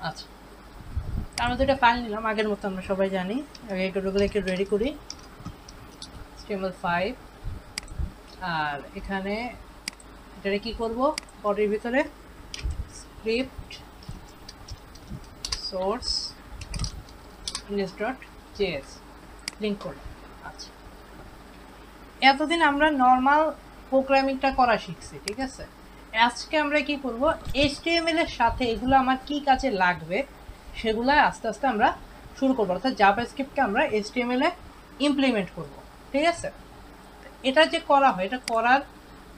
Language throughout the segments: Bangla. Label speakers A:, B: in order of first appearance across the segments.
A: আচ্ছা, আমরা দুটো ফাইল নিলাম আগের মতো, আমরা সবাই জানি। আগে এগুলো একটু রেডি করি। HTML5 আর এখানে এটা কি করব, বডির ভিতরে স্ক্রিপ্ট সোর্স index.js লিংক করব। আচ্ছা, এতদিন আমরা নর্মাল প্রোগ্রামিংটা করা শিখছি, ঠিক আছে। আজকে আমরা কি করব, HTML এর সাথে এগুলো আমার কি কাজে লাগবে সেগুলো আস্তে আস্তে আমরা শুরু করব, অর্থাৎ জাভাস্ক্রিপ্টকে আমরা HTML এ ইমপ্লিমেন্ট করব, ঠিক আছে। এটা যে করা হয়, এটা করার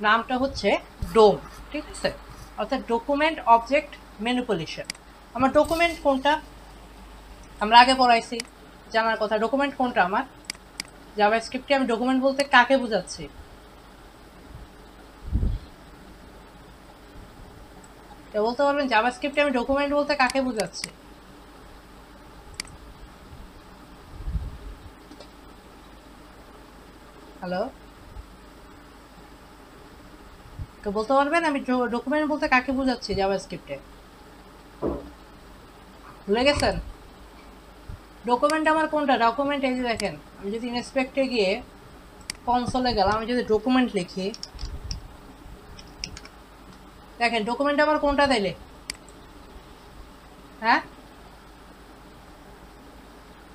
A: নামটা হচ্ছে ডোম, ঠিক আছে, অর্থাৎ ডকুমেন্ট অবজেক্ট ম্যানিপুলেশন। আমার ডকুমেন্ট কোনটা আমরা আগে পড়াইছি, জানার কথা। ডকুমেন্ট কোনটা আমার জাভাস্ক্রিপ্টে, আমি ডকুমেন্ট বলতে কাকে বোঝাচ্ছি? কেউ বলতে পারবেন জাভাস্ক্রিপ্টে আমি ডকুমেন্ট বলতে কাকে বোঝাচ্ছি? হ্যালো, কেউ বলতে পারবেন আমি ডকুমেন্ট বলতে কাকে বোঝাচ্ছি জাভাস্ক্রিপ্টে? ভুলে গেছেন? ডকুমেন্ট আমার কোনটা? ডকুমেন্ট এই যে দেখেন, আমি যদি ইনস্পেক্টে গিয়ে কনসোলে গেলাম, আমি যদি ডকুমেন্ট লিখি, দেখেন ডকুমেন্ট আমার কোনটা তাইলে? হ্যাঁ,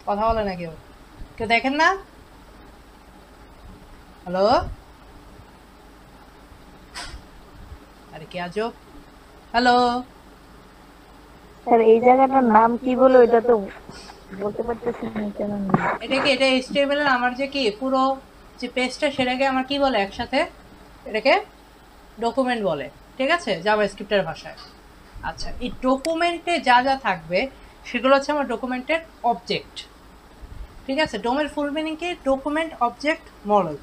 A: কথা বলে না কেউ? কেউ দেখেন না? হ্যালো, আরে কি আজব। হ্যালো,
B: স্যার এই জায়গাটার নাম কি বলে ওইটা তো বলতে পারতেছি না কেন।
A: এটা কি, এটা HTML এর আমার যে কি পুরো যে পেজটা, সেটাকে আমার কি বলে একসাথে? এটাকে ডকুমেন্ট বলে, ঠিক আছে, জাভাস্ক্রিপ্টের ভাষায়। আচ্ছা, এই ডকুমেন্টে যা যা থাকবে সেগুলো হচ্ছে আমার ডকুমেন্টের অবজেক্ট, ঠিক আছে। ডোমের ফুল মিনিং কি? ডকুমেন্ট অবজেক্ট মডেল,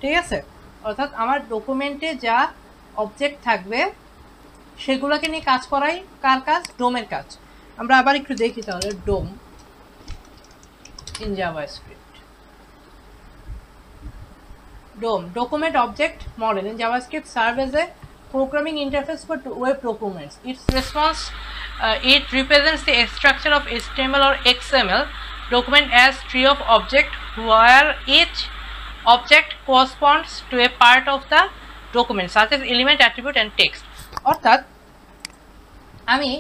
A: ঠিক আছে। অর্থাৎ আমার ডকুমেন্টে যা অবজেক্ট থাকবে সেগুলোকে নিয়ে কাজ করাই কার কাজ? ডোমের কাজ। আমরা আবার একটু দেখি তাহলে, DOM in JavaScript. DOM, Document Object Model, in JavaScript serve as a programming interface for web documents. It represents the structure of HTML or XML document as tree of object, where each object corresponds to a part of the document, such as element, attribute, and text. অর্থাৎ আমি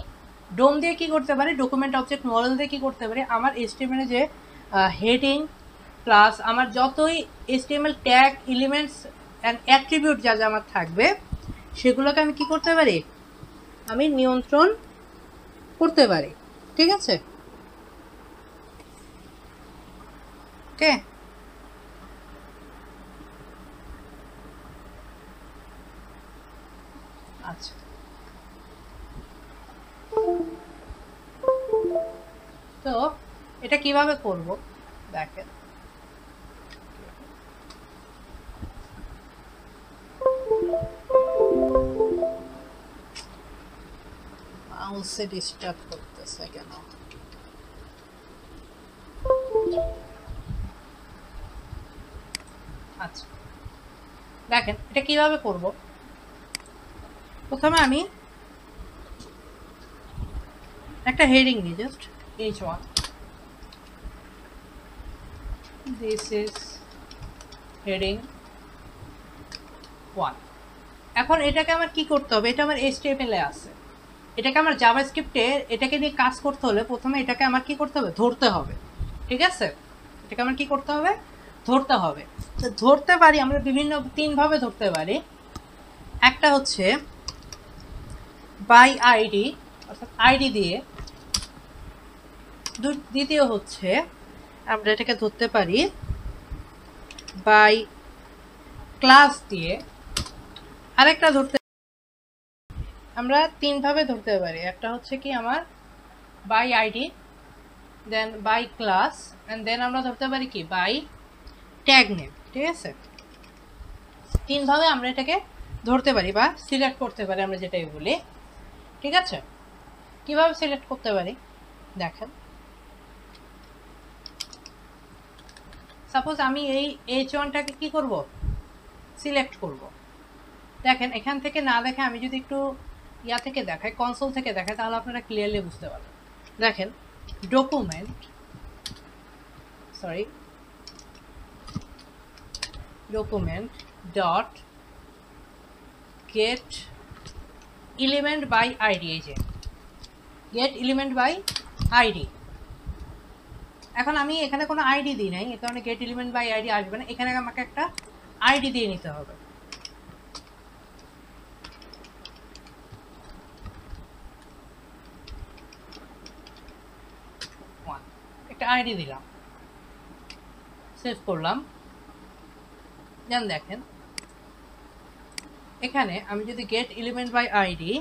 A: ডোম দিয়ে কি করতে পারি, ডকুমেন্ট অবজেক্ট মডেল দিয়ে কি করতে পারি, আমার HTML এ যে হেডিং প্লাস আমার যতই HTML tag, elements and attribute যা যা আমার থাকবে সেগুলোকে আমি কি করতে পারি, আমি নিয়ন্ত্রণ করতে পারি, ঠিক আছে। ওকে, আচ্ছা, তো এটা কিভাবে করব দেখেন। মাউসে ডিস্টার্ব করতেছে কেন? আচ্ছা, দেখেন এটা কিভাবে করব। প্রথমে আমি একটা হেডিং নিই, just H1, this is heading 1। এখন এটাকে আমার কি করতে হবে, এটা আমার HTML এ আছে, এটাকে আমার জাভাস্ক্রিপ্টে এটাকে নিয়ে কাজ করতে হলে প্রথমে এটাকে আমার কি করতে হবে, ধরতে হবে, ঠিক আছে। এটাকে আমার কি করতে হবে, ধরতে হবে। তো ধরতে পারি আমরা বিভিন্ন 3 ভাবে ধরতে পারি। একটা হচ্ছে বাই আইডি, অর্থাৎ আইডি দিয়ে। দ্বিতীয় হচ্ছে আমরা এটাকে ধরতে পারি বাই ক্লাস দিয়ে। আরেকটা ধরতে আমরা 3 ভাবে ধরতে পারি। একটা হচ্ছে কি আমার by ID, then by class, and then আমরা ধরতে পারি কি বাই ট্যাগ নেম, ঠিক আছে। 3 ভাবে আমরা এটাকে ধরতে পারি বা সিলেক্ট করতে পারি, আমরা যেটাই বলি, ঠিক আছে। কিভাবে সিলেক্ট করতে পারি দেখেন। সাপোজ আমি এই H1টাকে কি করব, সিলেক্ট করব। দেখেন এখান থেকে না দেখে আমি যদি একটু ইয়া থেকে দেখাই, কনসোল থেকে দেখাই, তাহলে আপনারা ক্লিয়ারলি বুঝতে পারবেন। দেখেন document dot get element by ID, এই যে গেট এলিমেন্ট বাই আইডি। এখন আমি এখানে কোনো আইডি দিই নাই, এ কারণে গেট এলিমেন্ট বাই আইডি আসবে না, এখানে আমাকে একটা আইডি দিয়ে নিতে হবে। একটা আইডি দিলাম, সেভ করলাম। দেন দেখেন এখানে আমি যদি গেট এলিমেন্ট বাই আইডি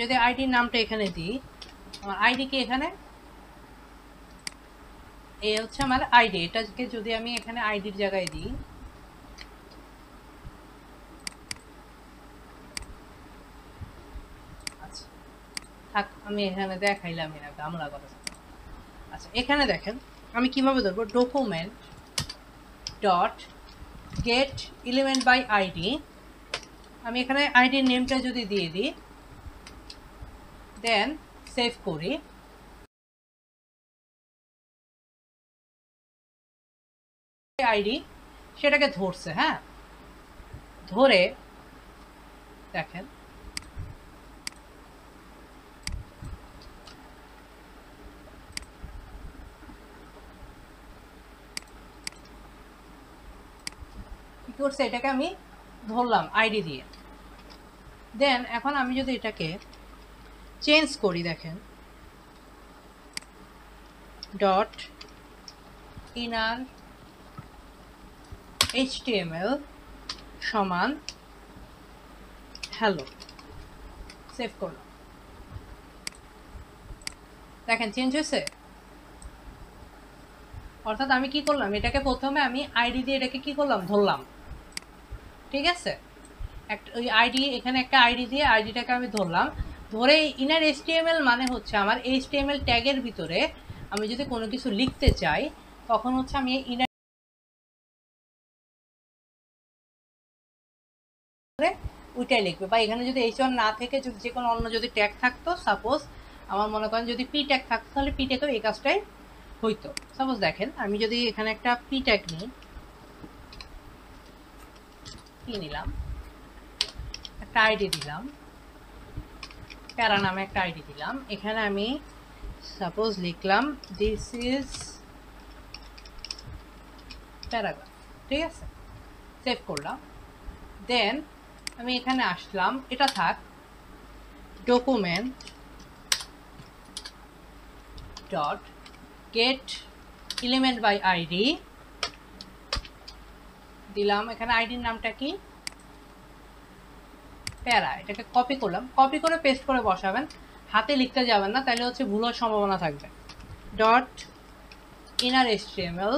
A: যদি আইডির নামটা এখানে দিই, আমার আইডি কি এখানে এই হচ্ছে আমার আইডি, এটাকে যদি আমি এখানে আইডির জায়গায় দিই, আচ্ছা থাক আমি এখানে দেখাইলাম না, গামলা কথা। আচ্ছা এখানে দেখেন আমি কিভাবে ধরবো, document dot get element by ID, আমি এখানে আইডির নেমটা যদি দিয়ে দিই, দেন সেভ করি, আইডি সেটাকে ধরছে। হ্যাঁ ধরে দেখেন কি করছে, এটাকে আমি ধরলাম আইডি দিয়ে। দেন এখন আমি যদি এটাকে চেঞ্জ করি, দেখেন ডট ইনার HTML সমান হ্যালো, সেভ করলাম। দেখেন চেঞ্জ হয়েছে, অর্থাৎ আমি কি করলাম, এটাকে প্রথমে আমি আইডি দিয়ে এটাকে কি করলাম, ধরলাম। ঠিক আছে, একটা ওই আইডি, এখানে একটা আইডি দিয়ে আইডিটাকে আমি ধরলাম, ধরে ইনার HTML মানে হচ্ছে আমার HTML ট্যাগের ভিতরে আমি যদি কোনো কিছু লিখতে চাই তখন হচ্ছে আমি ইনার ওইটাই লিখবে, বা এখানে যদি H1 না থেকে যদি যে কোনো অন্য যদি ট্যাগ থাকতো, সাপোজ আমার মনে করেন যদি P ট্যাগ থাকতো, তাহলে P ট্যাগেও এই কাজটাই হইতো। সাপোজ দেখেন আমি যদি এখানে একটা P ট্যাগ নিই, P নিলাম, একটা আইডি দিলাম, প্যারা নামে একটা আইডি দিলাম, এখানে আমি সাপোজ লিখলাম দিস ইজ প্যারাগ্রাফ। ঠিক আছে, সেভ করলাম। দেন আমি এখানে আসলাম, এটা থাক, document dot get element by ID দিলাম, এখানে আইডির নামটা কি প্যারা, এটাকে কপি করলাম, কপি করে পেস্ট করে বসাবেন, হাতে লিখতে যাবেন না, তাহলে হচ্ছে ভুল হওয়ার সম্ভাবনা থাকবে। ডট ইনার HTML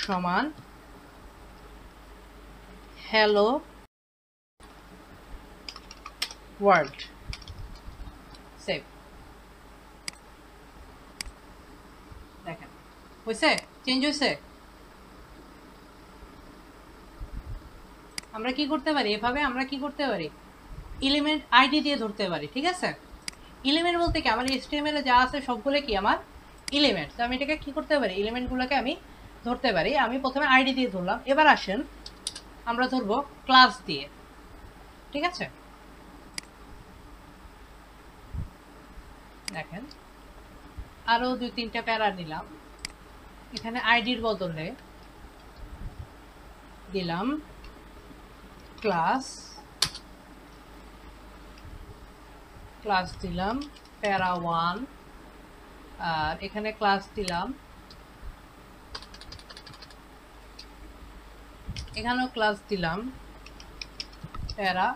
A: সমান হ্যালো ওয়ার্ল্ড, সেভ। দেখেন হয়েছে, চেঞ্জ হয়েছে। আমরা কি করতে পারি, এভাবে আমরা কি করতে পারি, এলিমেন্ট আইডি দিয়ে ধরতে পারি। ঠিক আছে, এলিমেন্ট বলতে কি আমার HTML এ যা আছে সবগুলো কি আমার এলিমেন্ট, তো আমি এটাকে কি করতে পারি, এলিমেন্টগুলোকে আমি ধরতে পারি। আমি প্রথমে আইডি দিয়ে ধরলাম, এবার আসেন আমরা ধরবো ক্লাস দিয়ে। ঠিক আছে, দেখেন আরো 2-3টা প্যারা নিলাম, এখানে আইডির বদলে দিলাম ক্লাস, ক্লাস দিলাম প্যারা 1, আর এখানে ক্লাস দিলাম, এখানেও ক্লাস দিলাম প্যারা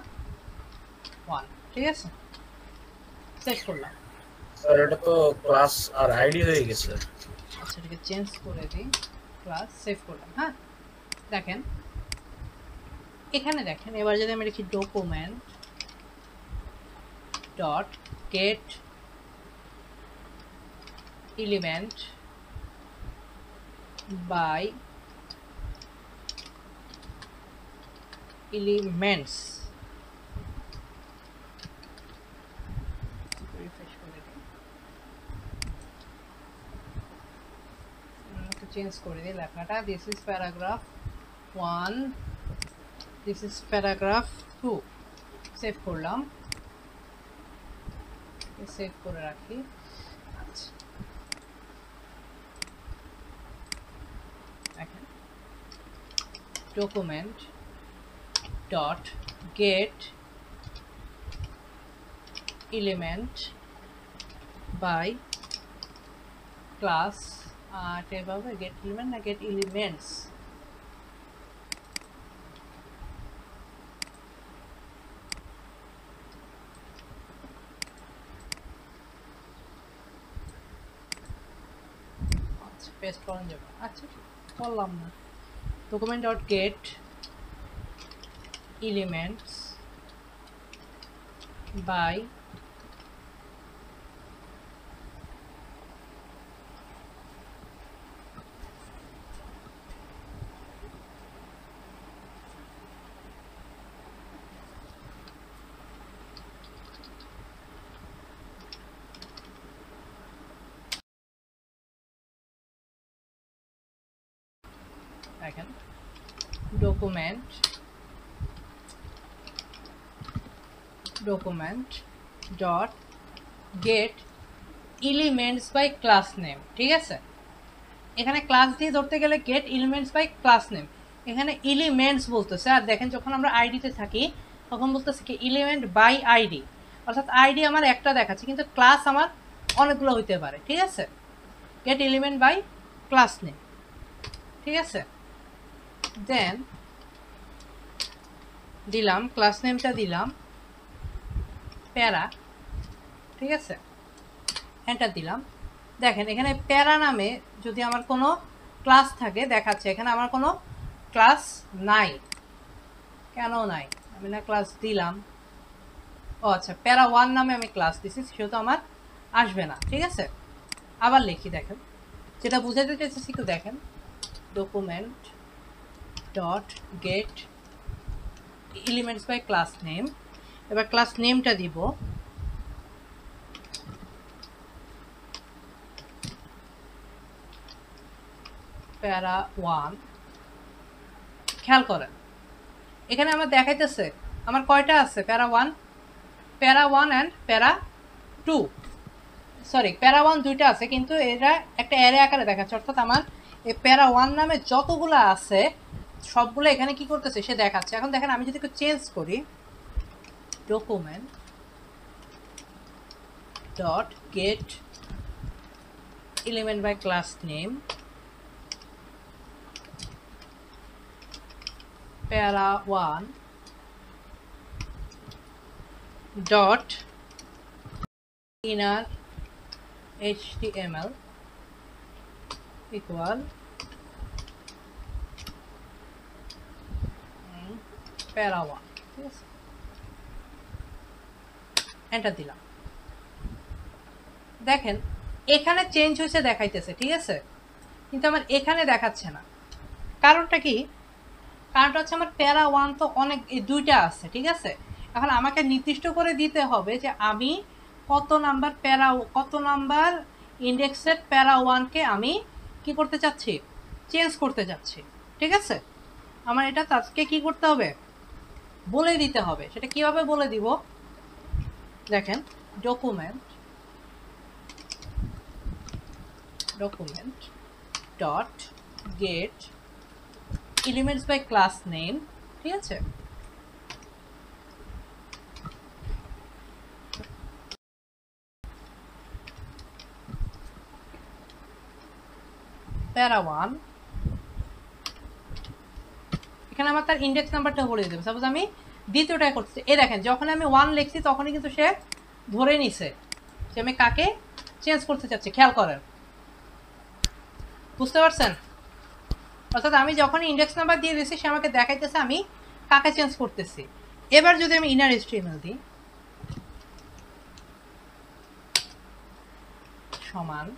A: 1। ঠিক আছে, সেভ করলাম।
C: স্যার এটা তো ক্লাস আর আইডি হয়ে গেছে।
A: আচ্ছা এটাকে চেঞ্জ করে দিই, ক্লাস, সেভ করলাম। হ্যাঁ দেখেন এখানে দেখেন, এবার যদি আমি লিখি document dot get element by elements change করে দিই লেখাটা। This is paragraph 1, this is paragraph 2। Save করলাম, সেভ করে রাখি। আচ্ছা দেখেন document dot get element by class, এভাবে গেট এলিমেন্ট না গেট এলিমেন্টস, আচ্ছা পেস্ট করা যাবে। আচ্ছা করলাম না, document dot get elements by দেখেন document dot get elements by class name. ঠিক আছে, এখানে ক্লাস দিয়ে ধরতে গেলে get elements by class name, এখানে এলিমেন্টস বলতেছে। আর দেখেন যখন আমরা আইডিতে থাকি তখন বলতেছে কি এলিমেন্ট বাই আইডি, অর্থাৎ আইডি আমার একটা দেখাচ্ছে কিন্তু ক্লাস আমার অনেকগুলো হইতে পারে। ঠিক আছে, get element by class name. ঠিক আছে, দেন দিলাম ক্লাস নেমটা দিলাম প্যারা। ঠিক আছে, এন্টার দিলাম। দেখেন এখানে প্যারা নামে যদি আমার কোনো ক্লাস থাকে দেখাচ্ছে, এখানে আমার কোনো ক্লাস নাই। কেন নাই? আমি না ক্লাস দিলাম। ও আচ্ছা, প্যারা 1 নামে আমি ক্লাস দিছি, সেহেতু আমার আসবে না। ঠিক আছে, আবার লিখি, দেখেন যেটা বুঝাতে চাইছি একটু দেখেন। Document dot get elements by class name. এবার ক্লাস নেমটা দিব প্যারা 1। খেয়াল করেন এখানে আমার দেখাইতেছে আমার কয়টা আছে, প্যারা 1 অ্যান্ড প্যারা 2। সরি, প্যারা 1 দুইটা আছে কিন্তু এরা একটা অ্যারে আকারে দেখাচ্ছে, অর্থাৎ আমার এই প্যারা 1 নামে যতগুলো আছে সবগুলো এখানে কি করতেছে সে দেখাচ্ছে। এখন দেখেন আমি যদি একটু চেঞ্জ করি, document dot get element by class name para 1 dot inner html equal প্যারা 1। ঠিক আছে, এন্টার দিলাম। দেখেন এখানে চেঞ্জ হয়েছে দেখাইতেছে। ঠিক আছে, কিন্তু আমার এখানে দেখাচ্ছে না। কারণটা কি? কারণটা হচ্ছে আমার প্যারা 1 তো অনেক দুইটা আছে। ঠিক আছে, এখন আমাকে নির্দিষ্ট করে দিতে হবে যে আমি কত নাম্বার ইন্ডেক্সের প্যারা 1কে আমি কি করতে চাচ্ছি, চেঞ্জ করতে চাচ্ছি। ঠিক আছে, আমার এটা তাকে কি করতে হবে, বলে দিতে হবে। সেটা কিভাবে বলে দিব, দেখেন document dot get elements by class name. ঠিক আছে, প্যারা 1, এখানে আমার তার ইন্ডেক্স নাম্বারটা বলে দিতে হবে। সাপোজ আমি দ্বিতীয়টা করতেছি, এই দেখেন যখন আমি 1 লিখছি তখনই কিন্তু সে ধরে নিছে যে আমি কাকে চেঞ্জ করতে চাচ্ছি। খেয়াল করেন, বুঝতে পারছেন? অর্থাৎ আমি যখন ইন্ডেক্স নাম্বার দিয়ে দিয়েছি সে আমাকে দেখাইতেছে আমি কাকে চেঞ্জ করতেছি। এবার যদি আমি ইনার HTML দিই সমান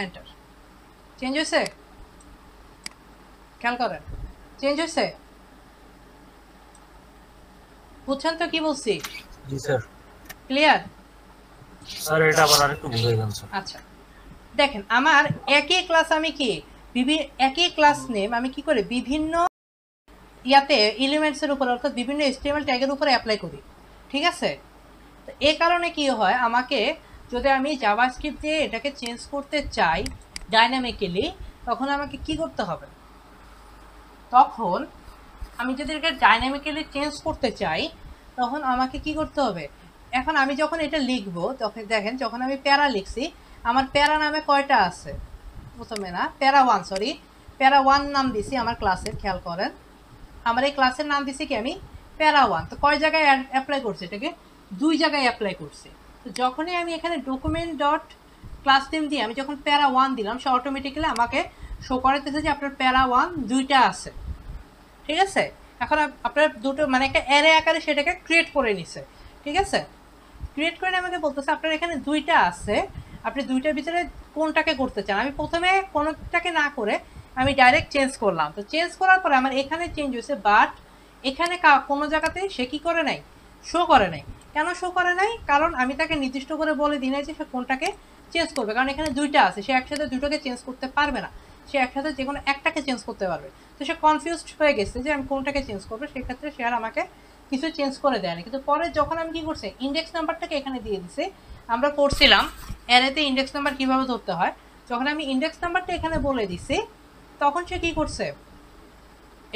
A: এন্টার, চেঞ্জ হয়েছে? খেয়াল করেন চেঞ্জ হয়েছে? বুঝছেন তো কি বলছি?
C: জি স্যার।
A: ক্লিয়ার?
C: স্যার এটা আবার আরেকটু বুঝাই দেন স্যার।
A: আচ্ছা দেখেন আমার একই ক্লাস আমি কি একই ক্লাস নেম আমি কি করে বিভিন্ন ইয়াতে এলিমেন্টসের উপর অর্থাৎ বিভিন্ন HTML ট্যাগের উপরে অ্যাপ্লাই করি, ঠিক আছে? তো এই কারণে কি হয়, আমাকে যদি আমি জাভাস্ক্রিপ্ট দিয়ে এটাকে চেঞ্জ করতে চাই ডাইনামিক্যালি, তখন আমাকে কি করতে হবে, তখন আমি যদি এটাকে ডাইনামিক্যালি চেঞ্জ করতে চাই তখন আমাকে কি করতে হবে, এখন আমি যখন এটা লিখবো তখন দেখেন যখন আমি প্যারা লিখছি আমার প্যারা নামে কয়টা আছে, প্রথমে না প্যারা 1 সরি প্যারা 1 নাম দিছি আমার ক্লাসের, খেয়াল করেন আমার এই ক্লাসের নাম দিছি কি আমি প্যারা 1। তো কয় জায়গায় অ্যাপ্লাই করছি, এটাকে 2 জায়গায় অ্যাপ্লাই করছি। তো যখনই আমি এখানে ডকুমেন্ট ডট ক্লাস নেম দিয়ে আমি যখন প্যারা 1 দিলাম সে অটোমেটিক্যালি আমাকে শো করাতেছে যে আপনার প্যারা 1 2টা আছে, ঠিক আছে? এখন আপনার দুটো মানে একটা অ্যারে আকারে সেটাকে ক্রিয়েট করে নিছে, ঠিক আছে? ক্রিয়েট করে আমাকে বলতেছে আপনার এখানে 2টা আছে, আপনি 2টার ভিতরে কোনটাকে করতে চান। আমি প্রথমে কোনটাকে না করে আমি ডাইরেক্ট চেঞ্জ করলাম। তো চেঞ্জ করার পরে আমার এখানে চেঞ্জ হয়েছে, বাট এখানে কোনো জায়গাতে সে কি করে নাই, শো করে নাই। কেন শো করে নাই? কারণ আমি তাকে নির্দিষ্ট করে বলে দিই নাই যে সে কোনটাকে চেঞ্জ করবে, কারণ এখানে 2টা আছে, সে একসাথে দুটোকে চেঞ্জ করতে পারবে না, সে একসাথে যে কোনো একটাকে চেঞ্জ করতে পারবে। তো সে কনফিউজড হয়ে গেছে যে আমি কোনটাকে চেঞ্জ করবো, সেক্ষেত্রে সে আর আমাকে কিছু চেঞ্জ করে দেয়নি। কিন্তু পরে যখন আমি কি করছি ইন্ডেক্স নাম্বারটাকে এখানে দিয়ে দিছি, আমরা করছিলাম অ্যারেতে ইন্ডেক্স নাম্বার কিভাবে ধরতে হয়, যখন আমি ইন্ডেক্স নাম্বারটা এখানে বলে দিছি তখন সে কি করছে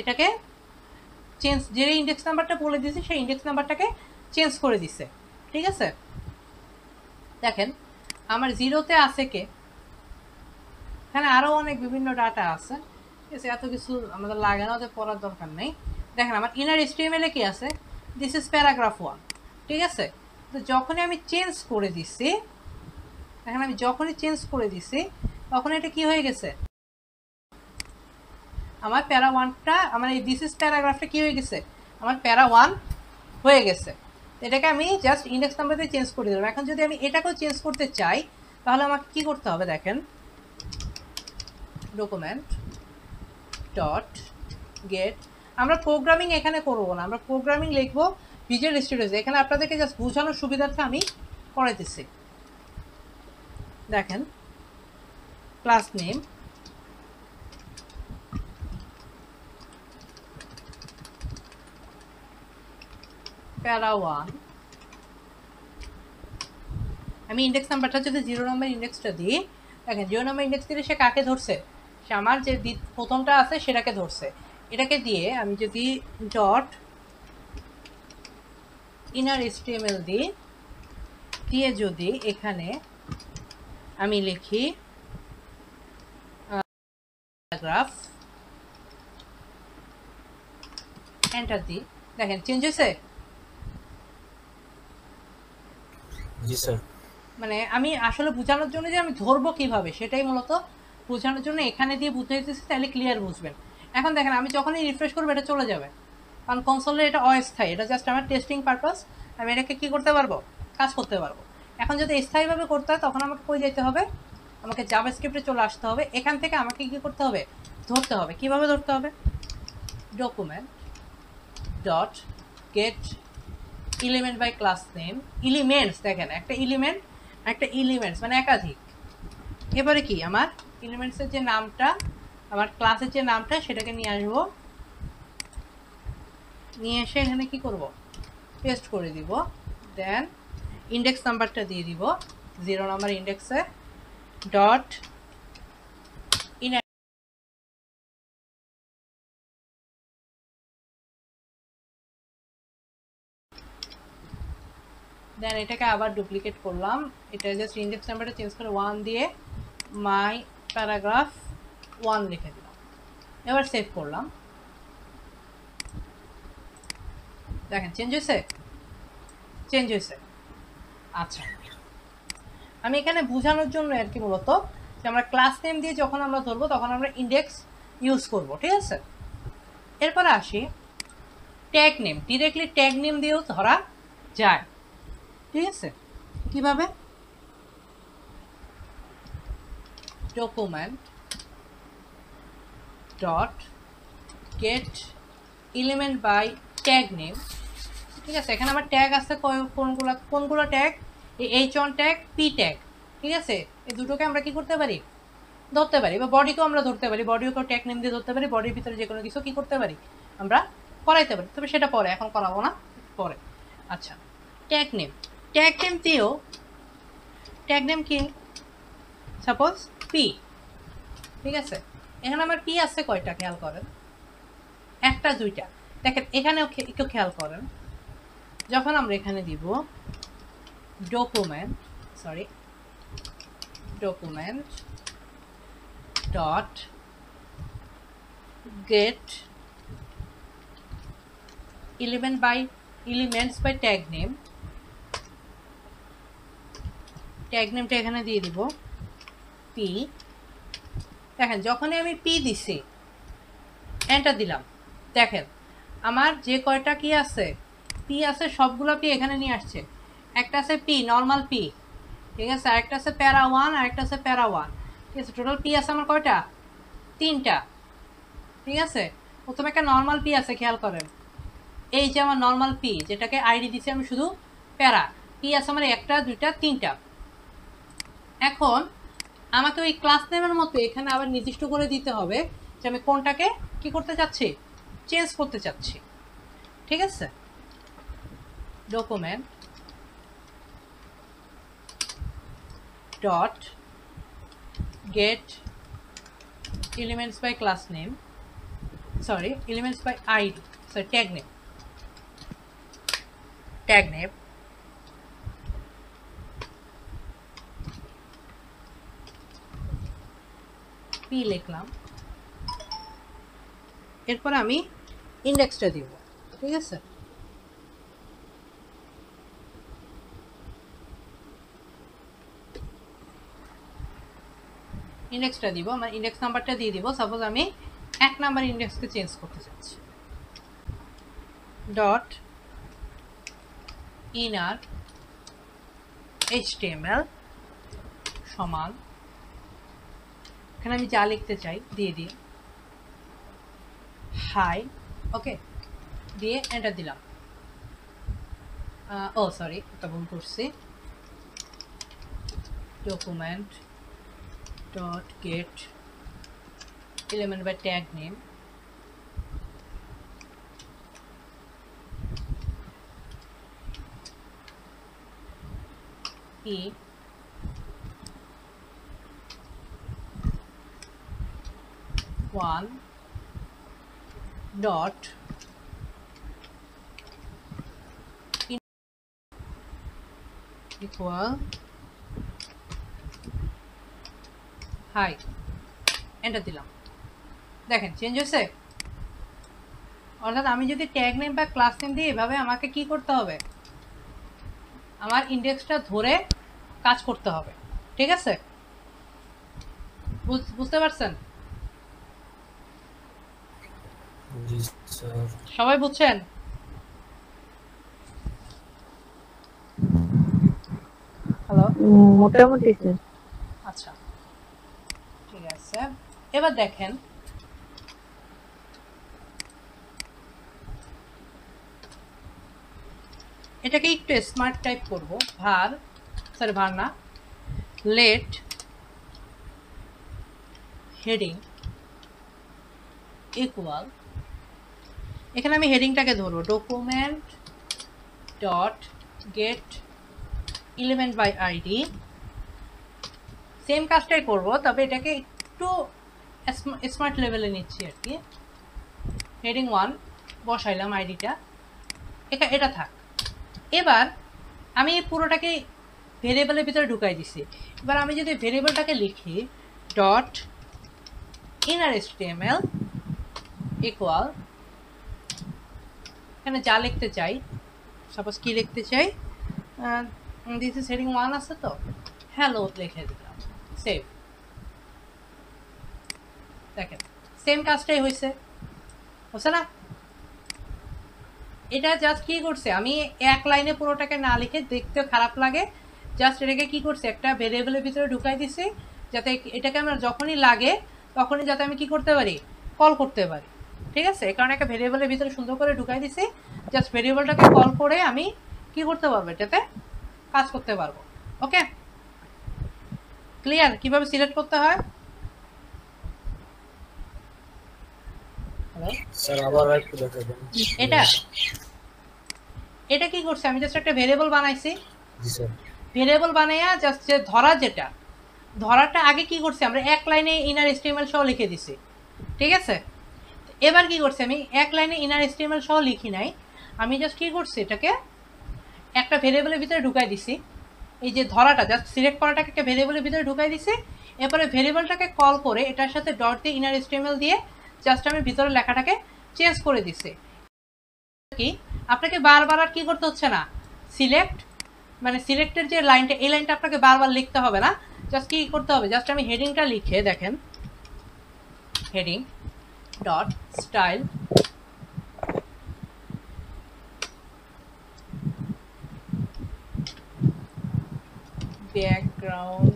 A: এটাকে চেঞ্জ, যে ইন্ডেক্স নাম্বারটা বলে দিয়েছে সেই ইন্ডেক্স নাম্বারটাকে চেঞ্জ করে দিছে, ঠিক আছে? দেখেন আমার 0তে আছে কে, এখানে আরও অনেক বিভিন্ন ডাটা আছে, ঠিক আছে? এত কিছু আমাদের লাগে না, ওদের পড়ার দরকার নেই। দেখেন আমার ইনার HTML এ কি আছে, দিস ইজ প্যারাগ্রাফ 1, ঠিক আছে? তো যখনই আমি চেঞ্জ করে দিছি, দেখেন আমি যখনই চেঞ্জ করে দিছি তখন এটা কি হয়ে গেছে, আমার প্যারা 1টা আমার এই দিস ইজ প্যারাগ্রাফটা কি হয়ে গেছে, আমার প্যারা 1 হয়ে গেছে। এটাকে আমি জাস্ট ইন্ডেক্স নাম্বার দিয়ে চেঞ্জ করে দিলাম। এখন যদি আমি এটাকেও চেঞ্জ করতে চাই তাহলে আমাকে কি করতে হবে, দেখেন ডকুমেন্ট ডট গেট, আমরা প্রোগ্রামিং এখানে করবো না, আমরা প্রোগ্রামিং লিখবো ভিজুয়াল স্টুডিওতে। এখানে আপনাদেরকে জাস্ট বোঝানোর সুবিধার্থে আমি করাইতেছি। দেখেন ক্লাস নেম প্যারা 1, আমি ইন্ডেক্স নাম্বারটা যদি 0 নম্বর ইন্ডেক্সটা দিই, দেখেন 0 নম্বর ইন্ডেক্স দিলে সে কাকে ধরছে, সে আমার যে প্রথমটা আছে সেটাকে ধরছে। এটাকে দিয়ে আমি যদি ডট ইনার HTML দিয়ে যদি এখানে আমি লিখি প্যারাগ্রাফ, এন্টার দিই, দেখেন চেঞ্জ হয়েছে।
C: জি স্যার।
A: মানে আমি আসলে বোঝানোর জন্য যে আমি ধরবো কিভাবে সেটাই মূলত বোঝানোর জন্য এখানে দিয়ে বুঝাইতেছি, তাহলে ক্লিয়ার বুঝবেন। এখন দেখেন আমি যখনই রিফ্রেশ করবো এটা চলে যাবে, কারণ কনসোলে এটা অস্থায়ী, এটা জাস্ট আমার টেস্টিং পারপাস, আমি এটাকে কি করতে পারবো, কাজ করতে পারবো। এখন যদি স্থায়ীভাবে করতে হয় তখন আমাকে কই যেতে হবে, আমাকে জাভাস্ক্রিপ্টে চলে আসতে হবে। এখান থেকে আমাকে কি করতে হবে, ধরতে হবে। কিভাবে ধরতে হবে, document dot get element by class name, elements, দেখেন একটা এলিমেন্টস মানে একাধিক। এবারে কি আমার এলিমেন্টসের যে নামটা, আমার ক্লাসের যে নামটা সেটাকে নিয়ে আসবো, নিয়ে এসে এখানে কি করব, পেস্ট করে দিব। দেন ইন্ডেক্স নাম্বারটা দিয়ে দিব 0 নম্বর ইন্ডেক্সে, ডট ইনার, দেন এটাকে আবার ডুপ্লিকেট করলাম, এটা জাস্ট ইন্ডেক্স নাম্বারটা চেঞ্জ করে 1 দিয়ে মাই প্যারাগ্রাফ 1 লিখে দিলাম। এবার সেভ করলাম, দেখেন চেঞ্জ হয়েছে। আচ্ছা আমি এখানে বোঝানোর জন্য আর কি মূলত যে আমরা ক্লাস নেম দিয়ে যখন আমরা ধরবো তখন আমরা ইন্ডেক্স ইউজ করব, ঠিক আছে? এরপরে আসি tag name, directly tag name দিয়েও ধরা যায়, ঠিক আছে? কিভাবে, document dot get element by tag name, ঠিক আছে। এখানে আমার ট্যাগ আছে কোনগুলো ট্যাগ, এই h1 ট্যাগ, p ট্যাগ, ঠিক আছে। এই দুটোকে আমরা কি করতে পারি, ধরতে পারি, বা বডিকেও আমরা ধরতে পারি, বডিকেও ট্যাগ নেম দিয়ে ধরতে পারি, বডির ভিতরে যে কোনো কিছু কি করতে পারি আমরা করাইতে পারি, তবে সেটা পরে, এখন করাবো না, পরে। আচ্ছা, ট্যাগ নেম দিয়েও, ট্যাগ নেম কি, সাপোজ পি, ঠিক আছে। এখানে আমার পি আছে কয়টা খেয়াল করেন, একটা দুইটা। দেখেন এখানে একটু খেয়াল করেন, যখন আমরা এখানে দিব document dot get elements by tag নেমটা এখানে দিয়ে দিব পি। দেখেন যখনই আমি পি দিছি, এন্টার দিলাম, দেখেন আমার যে কয়টা কি আছে, পি আছে, সবগুলো পি এখানে নিয়ে আসছে। একটা আছে পি নর্মাল পি, ঠিক আছে, আরেকটা আছে প্যারা 1, আরেকটা আছে প্যারা 1, ঠিক আছে। টোটাল পি আছে আমার কয়টা, 3টা, ঠিক আছে। প্রথমে একটা নর্মাল পি আছে, খেয়াল করেন, এই যে আমার নর্মাল পি, যেটাকে আইডি দিছি আমি শুধু প্যারা, পি আছে আমার 1টা 2টা 3টা। এখন আমাকে ওই ক্লাস নেমের মতো এখানে আবার নির্দিষ্ট করে দিতে হবে যে আমি কোনটাকে কি করতে চাচ্ছি, চেঞ্জ করতে চাচ্ছি, ঠিক আছে। Document dot get elements by class name, elements by ID, tag name P লিখলাম, এরপর আমি ইন্ডেক্সটা দিব, ঠিক আছে। ইন্ডেক্সটা দিব, আমার ইন্ডেক্স নাম্বারটা দিয়ে দিব। সাপোজ আমি 1 নাম্বার ইন্ডেক্সকে চেঞ্জ করতে চাচ্ছি, ডট ইনার HTML সমান, এখানে আমি যা লিখতে চাই দিয়ে দিই হাই, ওকে, দিয়ে এন্টার দিলাম। ও সরি, একটা ভুল করছি, document dot get element by tag name, e one dot equal hi, enter দিলাম। দেখেন চেঞ্জ হয়েছে। অর্থাৎ আমি যদি ট্যাগ নেম বা ক্লাস নেম দিই, এভাবে আমাকে কি করতে হবে, আমার ইন্ডেক্সটা ধরে কাজ করতে হবে, ঠিক আছে। বুঝতে পারছেন সবাই, বুঝছেন? হ্যালো,
B: মোটামুটি স্যার।
A: আচ্ছা ঠিক আছে। এবার দেখেন এটাকে একটু স্মার্ট টাইপ করব, ভার না, লেট হেডিং ইকুয়াল, এখানে আমি হেডিংটাকে ধরবো document dot get element by ID. Same কাজটাই করব, তবে এটাকে একটু স্মার্ট লেভেলে নিচ্ছি আর কি। হেডিং 1 বসাইলাম, আইডিটা এটা থাক। এবার আমি পুরোটাকে ভেরিয়েবলের ভিতরে ঢুকাই দিছি। এবার আমি যদি ভেরিয়েবলটাকে লিখি ডট ইনার HTML ইকুয়াল, এখানে যা লিখতে চাই, সাপোজ কি লিখতে চাই, দিস ইজ হেডিং 1 আছে তো, হ্যালো লিখে দিলাম, সেভ। দেখেন সেম কাজটাই হয়েছে, বুঝছে না? এটা জাস্ট কি করছে, আমি এক লাইনে পুরোটাকে না লিখে, দেখতে খারাপ লাগে, জাস্ট এটাকে কি করছে, একটা ভেরিয়েবলের ভিতরে ঢুকাই দিছি, যাতে এটাকে আমার যখনই লাগে তখনই যাতে আমি কি করতে পারি, কল করতে পারি, ঠিক আছে, এই কারণে একটা ভেরিয়েবলের ভিতরে সুন্দর করে ঢুকাই দিছি। জাস্ট ভেরিয়েবলটাকে কল করে আমি কি করতে পারবো, এটাতে কাজ করতে পারবো। ওকে, ক্লিয়ার কিভাবে সিলেক্ট করতে হয়? হ্যালো
C: স্যার আবার একটু দেখাবেন।
A: এটা কি করছে, আমি জাস্ট একটা ভেরিয়েবল বানাইছি।
C: জি স্যার।
A: ভেরিয়েবল বানাইয়া জাস্ট যে ধরাটা আগে কি করছি আমরা এক লাইনে ইনার এসটিএমএল সহ লিখে দিছি। ঠিক আছে, এবার কি করছি আমি এক লাইনে ইনার এসটিএমএল সহ লিখি নাই, আমি জাস্ট কি করছি এটাকে একটা ভেরিয়েবলের ভিতরে ঢুকাই দিছি। এই যে ধরাটা জাস্ট সিলেক্ট করাটাকে একটা ভেরিয়েবলের ভিতরে ঢুকাই দিছি। এরপরে ভেরিয়েবলটাকে কল করে এটার সাথে ডট দিয়ে ইনার এসটিএমএল দিয়ে জাস্ট আমি ভিতরে লেখাটাকে চেঞ্জ করে দিছি। কি আপনাকে বারবার আর কি করতে হচ্ছে না, সিলেক্টের যে লাইনটা, এই লাইনটা আপনাকে বারবার লিখতে হবে না। জাস্ট কি করতে হবে, জাস্ট আমি হেডিংটা লিখে দেখেন, heading dot style background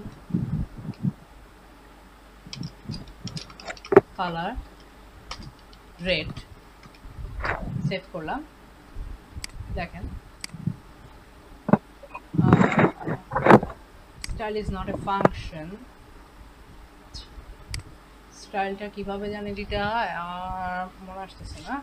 A: colour red, save করলাম। দেখেন style is not a function, স্টাইলটা কিভাবে জানি দিতে হয় আর মনে আসতেছে না।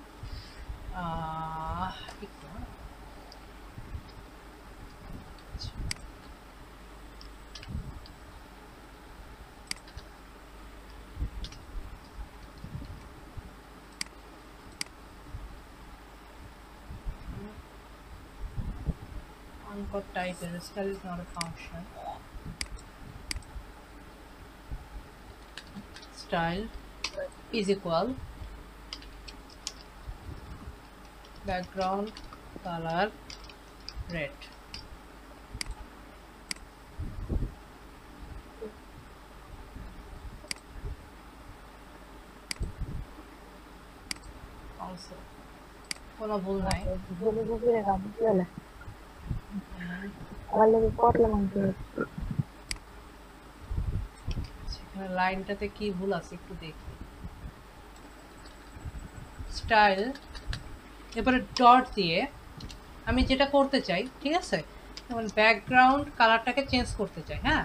A: uncode type is style is not a function, style is equal background color red. Also কোনো ভুল নাই। সেখানে লাইনটাতে কি ভুল আছে একটু দেখি। স্টাইল, এবারে ডট দিয়ে আমি যেটা করতে চাই, ঠিক আছে, যেমন ব্যাকগ্রাউন্ড কালারটাকে চেঞ্জ করতে চাই। হ্যাঁ,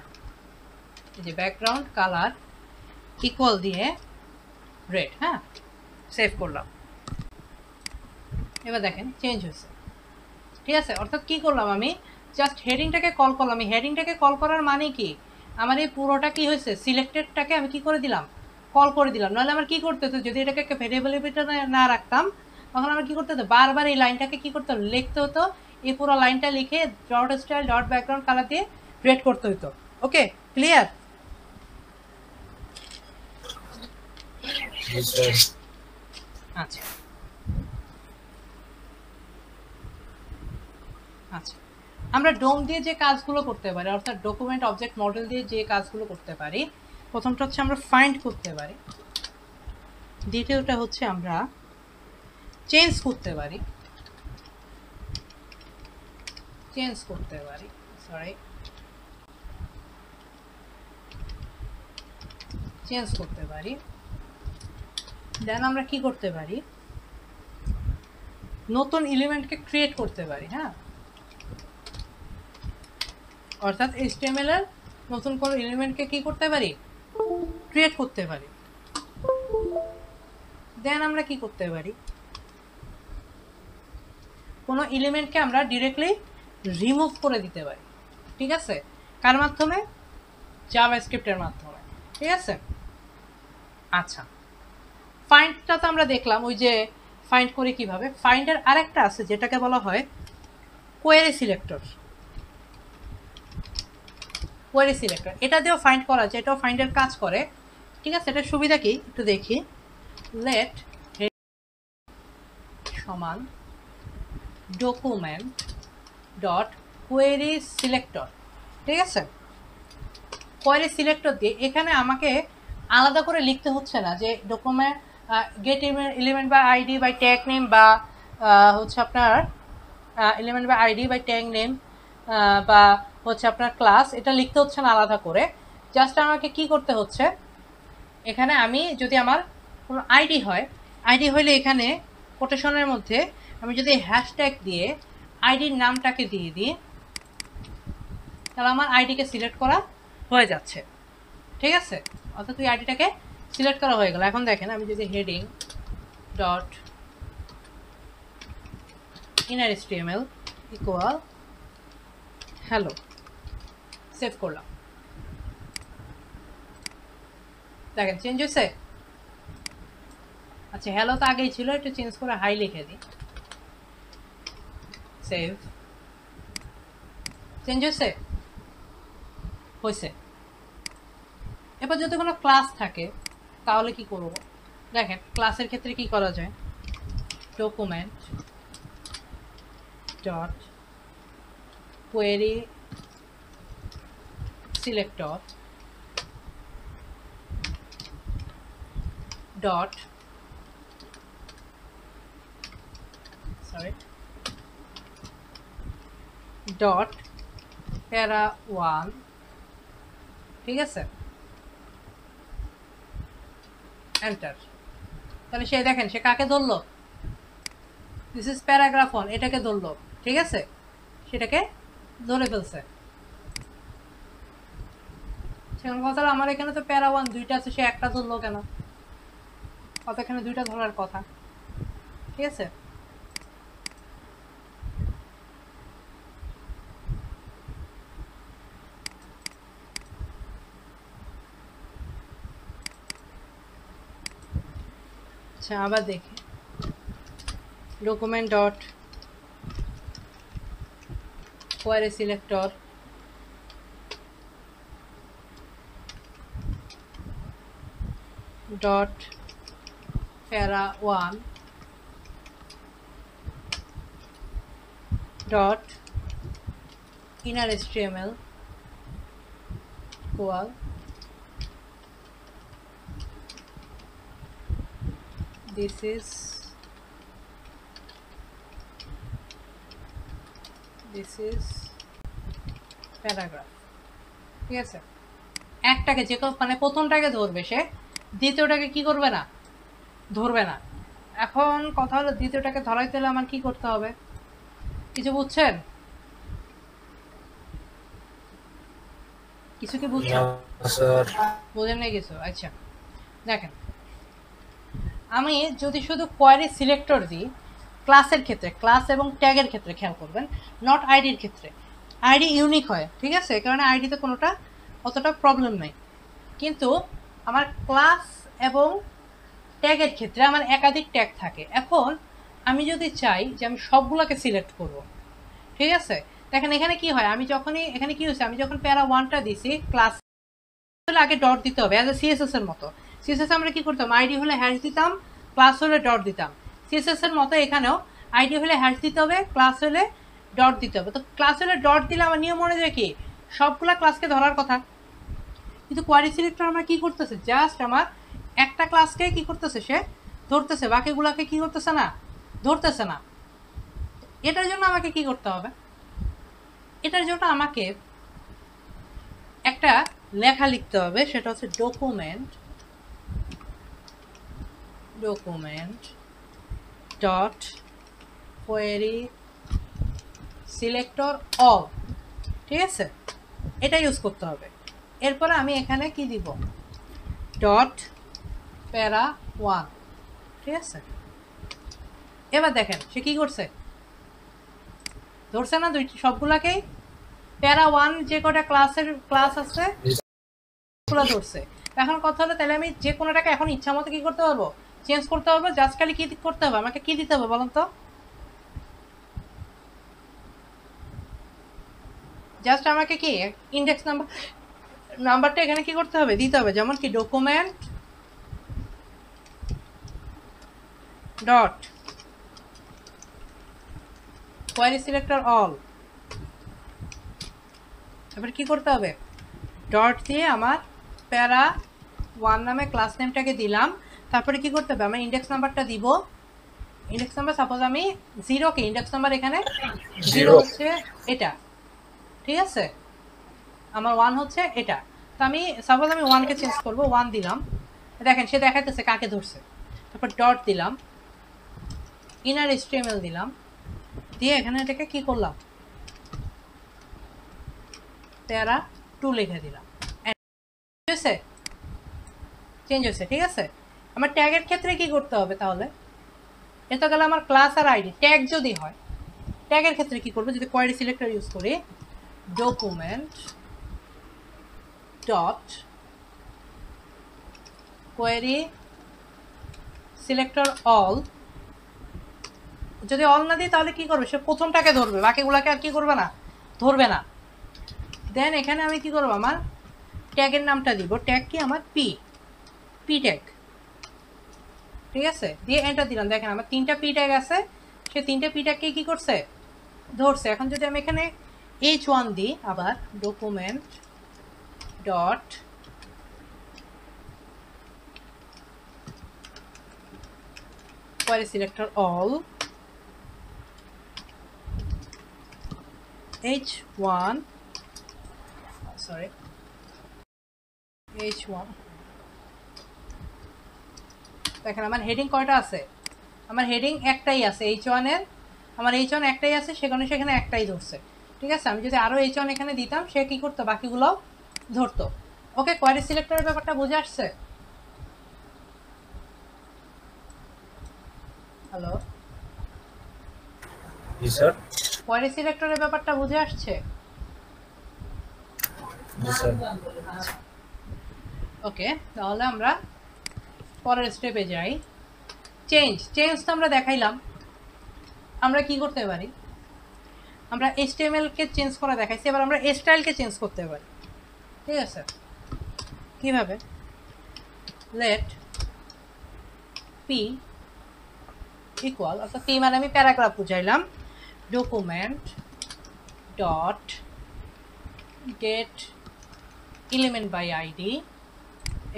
A: এই যে ব্যাকগ্রাউন্ড কালার ইকুয়াল দিয়ে রেড। হ্যাঁ, সেভ করলাম। এবার দেখেন চেঞ্জ হয়েছে। ঠিক আছে, অর্থাৎ কি করলাম, আমি জাস্ট হেডিংটাকে কল করলাম। আমি হেডিংটাকে কল করার মানে কি, আমার এই পুরোটা কি হয়েছে, সিলেক্টেডটাকে আমি কি করে দিলাম, কল করে দিলাম। নাহলে আমার কি করতে হতো, যদি এটাকে একটা ভেরিয়েবলের ভিতরে না রাখতাম, তখন আমার কি করতে হতো, বারবার এই লাইনটাকে কি করতে হতো, লিখতে হতো। এই পুরো লাইনটা লিখে dot style dot background colour দিয়ে রেড করতে হতো। ওকে, ক্লিয়ার? আচ্ছা আচ্ছা, আমরা ডোম দিয়ে যে কাজগুলো করতে পারি, অর্থাৎ ডকুমেন্ট অবজেক্ট মডেল দিয়ে যে কাজগুলো করতে পারি, প্রথমটা হচ্ছে আমরা ফাইন্ড করতে পারি, দ্বিতীয়টা হচ্ছে আমরা চেঞ্জ করতে পারি, দেন আমরা কি করতে পারি, নতুন এলিমেন্টকে ক্রিয়েট করতে পারি। হ্যাঁ, অর্থাৎ HTML এর নতুন কোনো এলিমেন্টকে কি করতে পারি, ক্রিয়েট করতে পারি। দেন আমরা কি করতে পারি, কোনো এলিমেন্টকে আমরা ডিরেক্টলি রিমুভ করে দিতে পারি। ঠিক আছে, কার মাধ্যমে, জাভাস্ক্রিপ্টের মাধ্যমে। ঠিক আছে, আচ্ছা, ফাইন্ডটা তো আমরা দেখলাম, ওই যে ফাইন্ড করি কিভাবে। ফাইন্ডের আরেকটা আছে যেটাকে বলা হয় কোয়েরি সিলেক্টর। এটা দিয়েও ফাইন্ড করা যায়, এটাও ফাইন্ডের কাজ করে। ঠিক আছে, এটার সুবিধা কি একটু দেখি। লেট সমান ডকুমেন্ট ডট কোয়েরি সিলেক্টর। ঠিক আছে, কোয়েরি সিলেক্টর দিয়ে এখানে আমাকে আলাদা করে লিখতে হচ্ছে না যে ডকুমেন্ট গেট এলিমেন্ট বা আইডি বাই ট্যাগ নেম, বা হচ্ছে আপনার এলিমেন্ট বা আইডি বাই ট্যাগ নেম, বা হচ্ছে আপনার ক্লাস, এটা লিখতে হচ্ছে না আলাদা করে। জাস্ট আমাকে কি করতে হচ্ছে, এখানে আমি যদি আমার কোনো আইডি হয়, আইডি হইলে এখানে কোটেশনের মধ্যে আমি যদি হ্যাশট্যাগ দিয়ে আইডির নামটাকে দিয়ে দিই তাহলে আমার আইডিকে সিলেক্ট করা হয়ে যাচ্ছে, ঠিক আছে? অর্থাৎ তুই আইডিটাকে সিলেক্ট করা হয়ে গেল। এখন দেখেন আমি যদি heading dot inner HTML equal hello save করলাম, দেখেন চেঞ্জ হয়েছে। আচ্ছা হ্যালো তো আগেই ছিল, একটু চেঞ্জ করে হাই লিখে দিই, সেভ, চেঞ্জ হয়েছে হয়েছে। এবার যদি কোনো ক্লাস থাকে তাহলে কি করব, দেখেন ক্লাসের ক্ষেত্রে কি করা যায়, document dot query selector dot dot para1, ঠিক আছে, এন্টার। তাহলে সে দেখেন সে কাকে ধরলো, দিস ইজ প্যারাগ্রাফ 1, এটাকে ধরলো, ঠিক আছে, সেটাকে ধরে ফেলছে। সেখানে কথা আমার এখানে তো para1 দুইটা আছে, সে একটা ধরলো কেন, কত এখানে দুইটা ধরার কথা, ঠিক আছে। আচ্ছা আবার দেখি document dot query selector dot para1 dot inner HTML equal this is paragraph, ঠিক আছে। একটাকে যে মানে প্রথমটাকে ধরবে সে, দ্বিতীয়টাকে কি করবে না, ধরবে না। এখন কথা হলো দ্বিতীয়টাকে ধরাইতে হলে আমার কি করতে হবে, কিছু বুঝছেন, কিছু কি বুঝছেন? বুঝেন নাই কিছু? আচ্ছা দেখেন আমি যদি শুধু কোয়েরি সিলেক্টর দিই ক্লাসের ক্ষেত্রে, ক্লাস এবং ট্যাগের ক্ষেত্রে খেয়াল করবেন, নট আইডির ক্ষেত্রে। আইডি ইউনিক হয়, ঠিক আছে, এই কারণে আইডিতে কোনোটা অতটা প্রবলেম নেই। কিন্তু আমার ক্লাস এবং ট্যাগের ক্ষেত্রে আমার একাধিক ট্যাগ থাকে। এখন আমি যদি চাই যে আমি সবগুলোকে সিলেক্ট করব, ঠিক আছে, দেখেন এখানে কি হয়, আমি যখনই এখানে কি হচ্ছে, আমি যখন para1টা দিছি ক্লাস আগে ডট দিতে হবে, অ্যাজ এ সিএসএস এর মতো। সিএসএস আমরা কি করতাম, আইডি হলে হ্যাশ দিতাম, ক্লাস হলে ডট দিতাম। সিএসএস এর মতো এখানেও আইডি হলে হ্যাশ দিতে হবে, ক্লাস হলে ডট দিতে হবে। তো ক্লাস হলে ডট দিলে আমার নিয়ম মনে যায় কি সবগুলা ক্লাসকে ধরার কথা, কিন্তু কোয়েরি সিলেক্টর আমরা কি করতেছে, জাস্ট আমার একটা ক্লাসকে কি করতেছে সে ধরতেছে, বাকিগুলাকে কি করতেছে না, ধরতেছে না। এটার জন্য আমাকে কি করতে হবে, এটার জন্য আমাকে একটা লেখা লিখতে হবে, সেটা হচ্ছে document dot query selector all, ঠিক আছে, এটা ইউজ করতে হবে। এরপরে আমি এখানে কি দিব, ডট para1, ঠিক আছে। এবার দেখেন সে কি করছে, ধরছে না দুইটি সবগুলাকেই, para1 যে কটা ক্লাস আছে ওগুলো ধরছে। এখন কথা হলো তাহলে আমি যে কোনোটাকে এখন ইচ্ছা মতো কি করতে পারবো, চেঞ্জ করতে পারবো। জাস্ট খালি কি করতে হবে, আমাকে কি দিতে হবে বলুন তো, জাস্ট আমাকে কি ইন্ডেক্স নাম্বারটা এখানে কি করতে হবে, দিতে হবে। যেমন কি document dot query selector all, এবার কি করতে হবে, ডট দিয়ে আমার para1 নামে ক্লাস নেমটাকে দিলাম। তারপরে কি করতে হবে, আমার ইন্ডেক্স নাম্বারটা দিব, ইন্ডেক্স নাম্বার সাপোজ আমি 0 কে ইন্ডেক্স নাম্বার এখানে 0 হচ্ছে এটা, ঠিক আছে, আমার 1 হচ্ছে এটা। তো আমি সাপোজ আমি 1 কে চেঞ্জ করব, 1 দিলাম, দেখেন সে দেখাইতেছে কাকে ধরছে। তারপর ডট দিলাম, ইনার HTML দিলাম, দিয়ে এখানে এটাকে কি করলাম, প্যারা 2 লিখে দিলাম। চেঞ্জ হয়েছে, ঠিক আছে। আমার ট্যাগের ক্ষেত্রে কি করতে হবে তাহলে? এ তো গেল আমার ক্লাস আর আইডি। ট্যাগ যদি হয়, ট্যাগের ক্ষেত্রে কি করবো? যদি কোয়েরি সিলেক্টর ইউজ করি, document dot query selector all, যদি অল না দিই তাহলে কি করবে? সে প্রথমটাকে ধরবে, বাকিগুলোকে আর কি করবে না, ধরবে না। দেন এখানে আমি কি করবো, আমার ট্যাগের নামটা দিব। ট্যাগ কি আমার? পি ট্যাগ, ঠিক আছে। দিয়ে এন্টার দিলাম। দেখেন আমার 3টা পি ট্যাগ আছে, সে 3টে পি ট্যাগকে কি করছে, ধরছে। এখন যদি আমি এখানে H1 দিই, আবার document dot query selector all H1, sorry H1, দেখেন আমার হেডিং কয়টা আছে? আমার হেডিং একটাই আছে H1 এর, আমার H1 একটাই আছে, সেখানে একটাই ধরছে, ঠিক আছে। আমি যদি আরো H1 এখানে দিতাম, সে কি করতো, বাকিগুলো ধরতো। ওকে, কোয়েরি সিলেক্টরের ব্যাপারটা বুঝে আসছে? হ্যালো,
C: জি স্যার।
A: কোয়েরি সিলেক্টরের ব্যাপারটা বুঝে আসছে?
C: জি স্যার।
A: ওকে, তাহলে আমরা পরের স্টেপে যাই। চেঞ্জ তো আমরা দেখাইলাম। আমরা কি করতে পারি? আমরা HTML কে চেঞ্জ করা দেখাইছি, এবার আমরা স্টাইলকে চেঞ্জ করতে পারি, ঠিক আছে। কিভাবে? লেট পি ইকুয়াল, অর্থাৎ পি মানে আমি প্যারাগ্রাফ বুঝাইলাম, document dot get element by ID.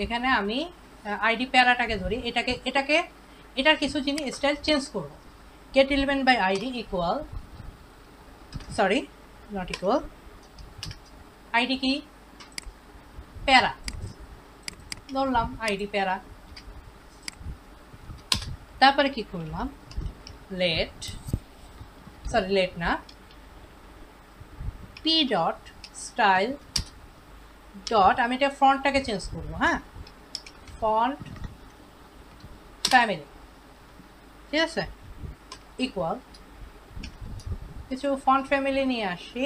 A: এখানে আমি আইডি প্যারাটাকে ধরি, এটার কিছু জিনিস স্টাইল চেঞ্জ করব। Get element by ID equal, sorry not equal, ID কি? প্যারা ধরলাম, আইডি প্যারা। তারপরে কি করলাম, লেট না, পি ডট স্টাইল ডট, আমি এটা ফন্টটাকে চেঞ্জ করবো, হ্যাঁ, ফন্ট ফ্যামিলি, ঠিক আছে, ইকুয়াল কিছু ফন্ট ফ্যামিলি নিয়ে আসি,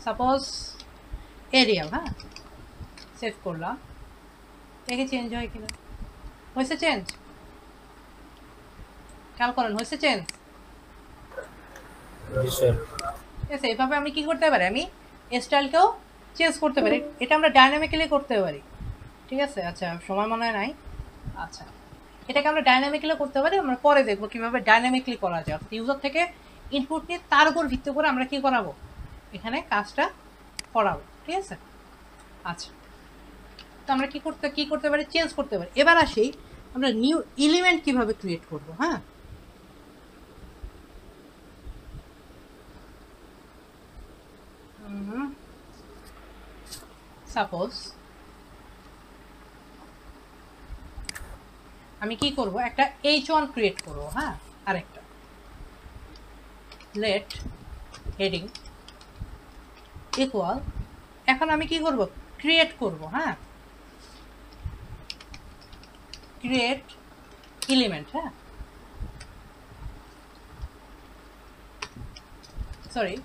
A: সাপোজ এরিয়াল, হ্যাঁ, সেভ করলাম। দেখি চেঞ্জ হয় কিনা। হয়েছে চেঞ্জ? খেয়াল করেন, হয়েছে চেঞ্জ?
C: জি স্যার।
A: ঠিক আছে, এভাবে আমি কি করতে পারি, আমি স্টাইলকেও চেঞ্জ করতে পারি। এটা আমরা ডাইনামিক্যালি করতে পারি, ঠিক আছে। আচ্ছা, সময় মনে হয় নাই। আচ্ছা, এটাকে আমরা ডাইনামিক্যালি করতে পারি, আমরা পরে দেখবো কিভাবে ডাইনামিক্যালি করা যায়। ইউজার থেকে ইনপুট নিয়ে তার উপর ভিত্তি করে আমরা কি করাবো, এখানে কাজটা করাবো, ঠিক আছে। আচ্ছা, তো আমরা কি করতে পারি, চেঞ্জ করতে পারি। এবার আসি আমরা নিউ এলিমেন্ট কিভাবে ক্রিয়েট করব। হ্যাঁ, সাপোজ আমি কি করব, একটা H1 ক্রিয়েট করব। হ্যাঁ, আরেকটা লেট হেডিং ইকুয়াল, এখন আমি কি করব, ক্রিয়েট করব। হ্যাঁ, ক্রিয়েট এলিমেন্ট, হ্যাঁ সরি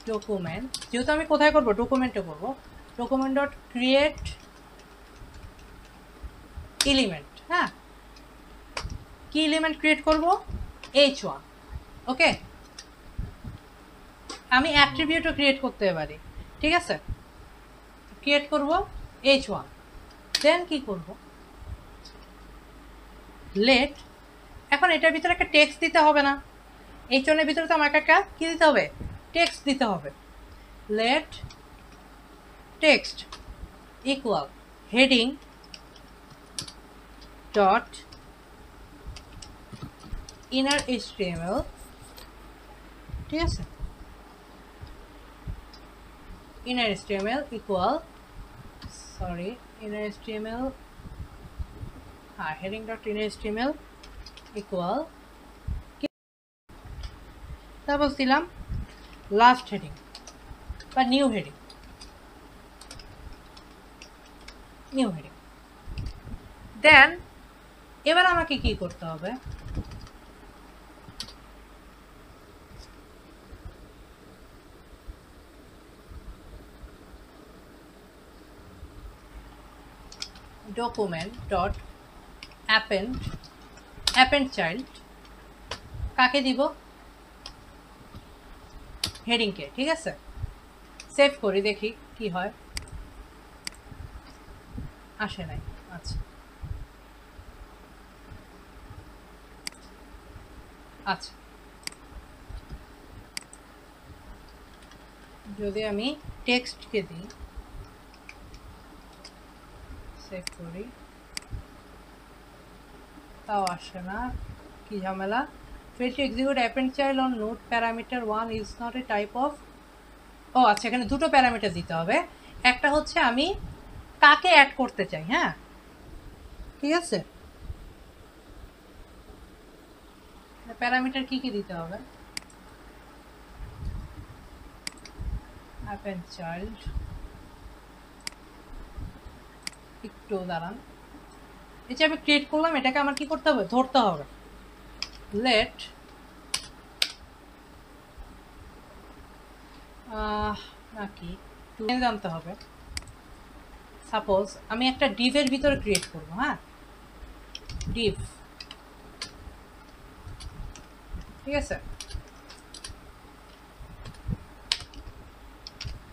A: ডকুমেন্ট, যেহেতু আমি কোথায় করব, ডকুমেন্টে করব। Document dot create element. হ্যাঁ, কি এলিমেন্ট ক্রিয়েট করব, H1। ওকে, আমি অ্যাট্রিবিউটও ক্রিয়েট করতে পারি, ঠিক আছে। ক্রিয়েট করব H1, দেন কি করব, লেট, এখন এটার ভিতরে একটা টেক্সট দিতে হবে না, H1 এর ভিতরে তো আমাকে একটা কি দিতে হবে, টেক্সট দিতে হবে। Let text equal heading dot inner HTML, ঠিক আছে। Inner HTML equal, sorry inner HTML, heading dot inner HTML equal, তারপর দিলাম লাস্ট হেডিং বা নিউ হেডিং, দেন এবার আমাকে কি করতে হবে, document dot append child কাকে দিব, হেডিং কে। ঠিক আছে, সেভ করি দেখি কি হয়, আসে নাই। আচ্ছা আচ্ছা, যদি আমি টেক্সটকে দিই, সেভ করি, তাও আসে না, কি ঝামেলা। fail to execute append child on node parameter 1 is not a type of, ও আচ্ছা, এখানে দুটো প্যারামিটার দিতে হবে, একটা হচ্ছে আমি কাকে অ্যাড করতে চাই। হ্যাঁ ঠিক আছে, প্যারামিটার কি কি দিতে হবে, append child, একটু দাঁড়ান, এই যে আমি ক্রিয়েট করলাম এটাকে আমার কি করতে হবে, ধরতে হবে। let নাকি জানতে হবে, সাপোজ আমি একটা ডিভের ভিতরে ক্রিয়েট করব। হ্যাঁ ডিভ, ঠিক আছে,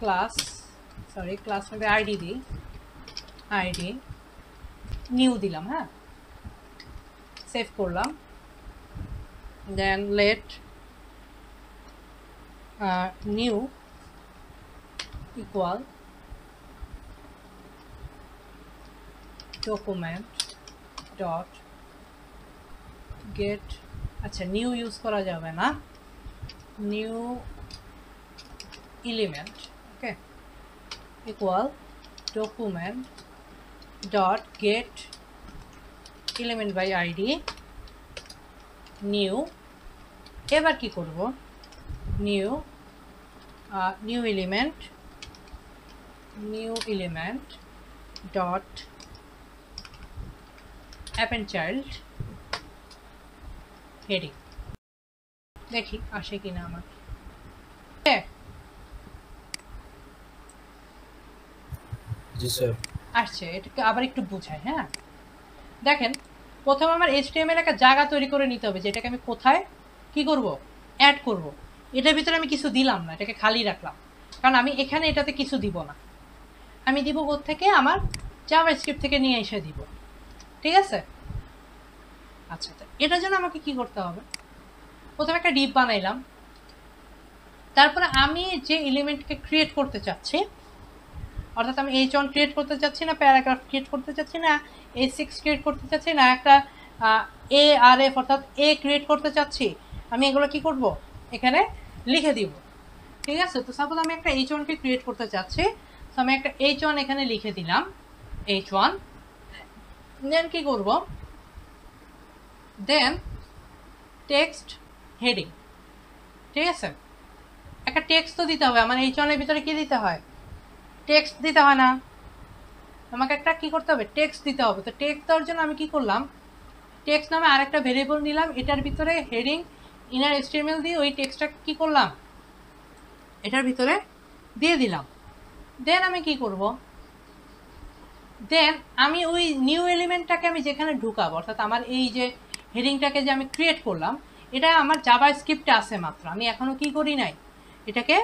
A: ক্লাস, সরি ক্লাস মধ্যে আইডি দিই, আইডি নিউ দিলাম। হ্যাঁ সেভ করলাম, then let new equal document dot get, আচ্ছা নিউ ইউজ করা যাবে না, new element, okay, equal document dot get element by id new। এবার কি করব, new element dot append child heading, দেখি আসে কিনা আমার।
C: জি স্যার
A: আসছে, এটাকে আবার একটু বুঝাই। হ্যাঁ দেখেন, প্রথমে আমার HTML একটা জায়গা তৈরি করে নিতে হবে, যেটাকে আমি কোথায় কি করব, অ্যাড করব। এটার ভিতরে আমি কিছু দিলাম না, এটাকে খালি রাখলাম, কারণ আমি এখানে এটাতে কিছু দিব না, আমি দিব কোত্থেকে, আমার জাভাস্ক্রিপ্ট থেকে নিয়ে এসে দিব। ঠিক আছে, আচ্ছা এটার জন্য আমাকে কি করতে হবে, প্রথমে একটা ডিভ বানাইলাম, তারপরে আমি যে এলিমেন্টকে ক্রিয়েট করতে চাচ্ছি, অর্থাৎ আমি h1 ক্রিয়েট করতে চাচ্ছি না, প্যারাগ্রাফ ক্রিয়েট করতে চাচ্ছি না, h6 ক্রিয়েট করতে চাচ্ছি না, একটা arf অর্থাৎ a ক্রিয়েট করতে চাচ্ছি, আমি এগুলো কি করব, এখানে লিখে দিব। ঠিক আছে, তো সাপোজ আমি একটা h1 কে ক্রিয়েট করতে চাচ্ছি, তো আমি একটা h1 এখানে লিখে দিলাম, h1, দেন কি করব, দেন টেক্সট হেডিং। ঠিক আছে, একটা টেক্সট তো দিতে হবে, আমার h1 এর ভিতরে কি দিতে হয়, টেক্সট দিতে হয় না, আমাকে একটা কি করতে হবে, টেক্সট দিতে হবে। তো টেক্সট দেওয়ার জন্য আমি কি করলাম, টেক্সট নামে আরেকটা ভেরিয়েবল নিলাম, এটার ভিতরে হেডিং ইনার HTML দিয়ে ওই টেক্সটটা কি করলাম, এটার ভিতরে দিয়ে দিলাম। দেন আমি কি করব, দেন আমি ওই নিউ এলিমেন্টটাকে আমি যেখানে ঢুকাবো, অর্থাৎ আমার এই যে হেডিংটাকে যে আমি ক্রিয়েট করলাম, এটা আমার জাভাস্ক্রিপ্টে আছে মাত্র, আমি এখনো কি করি নাই, এটাকে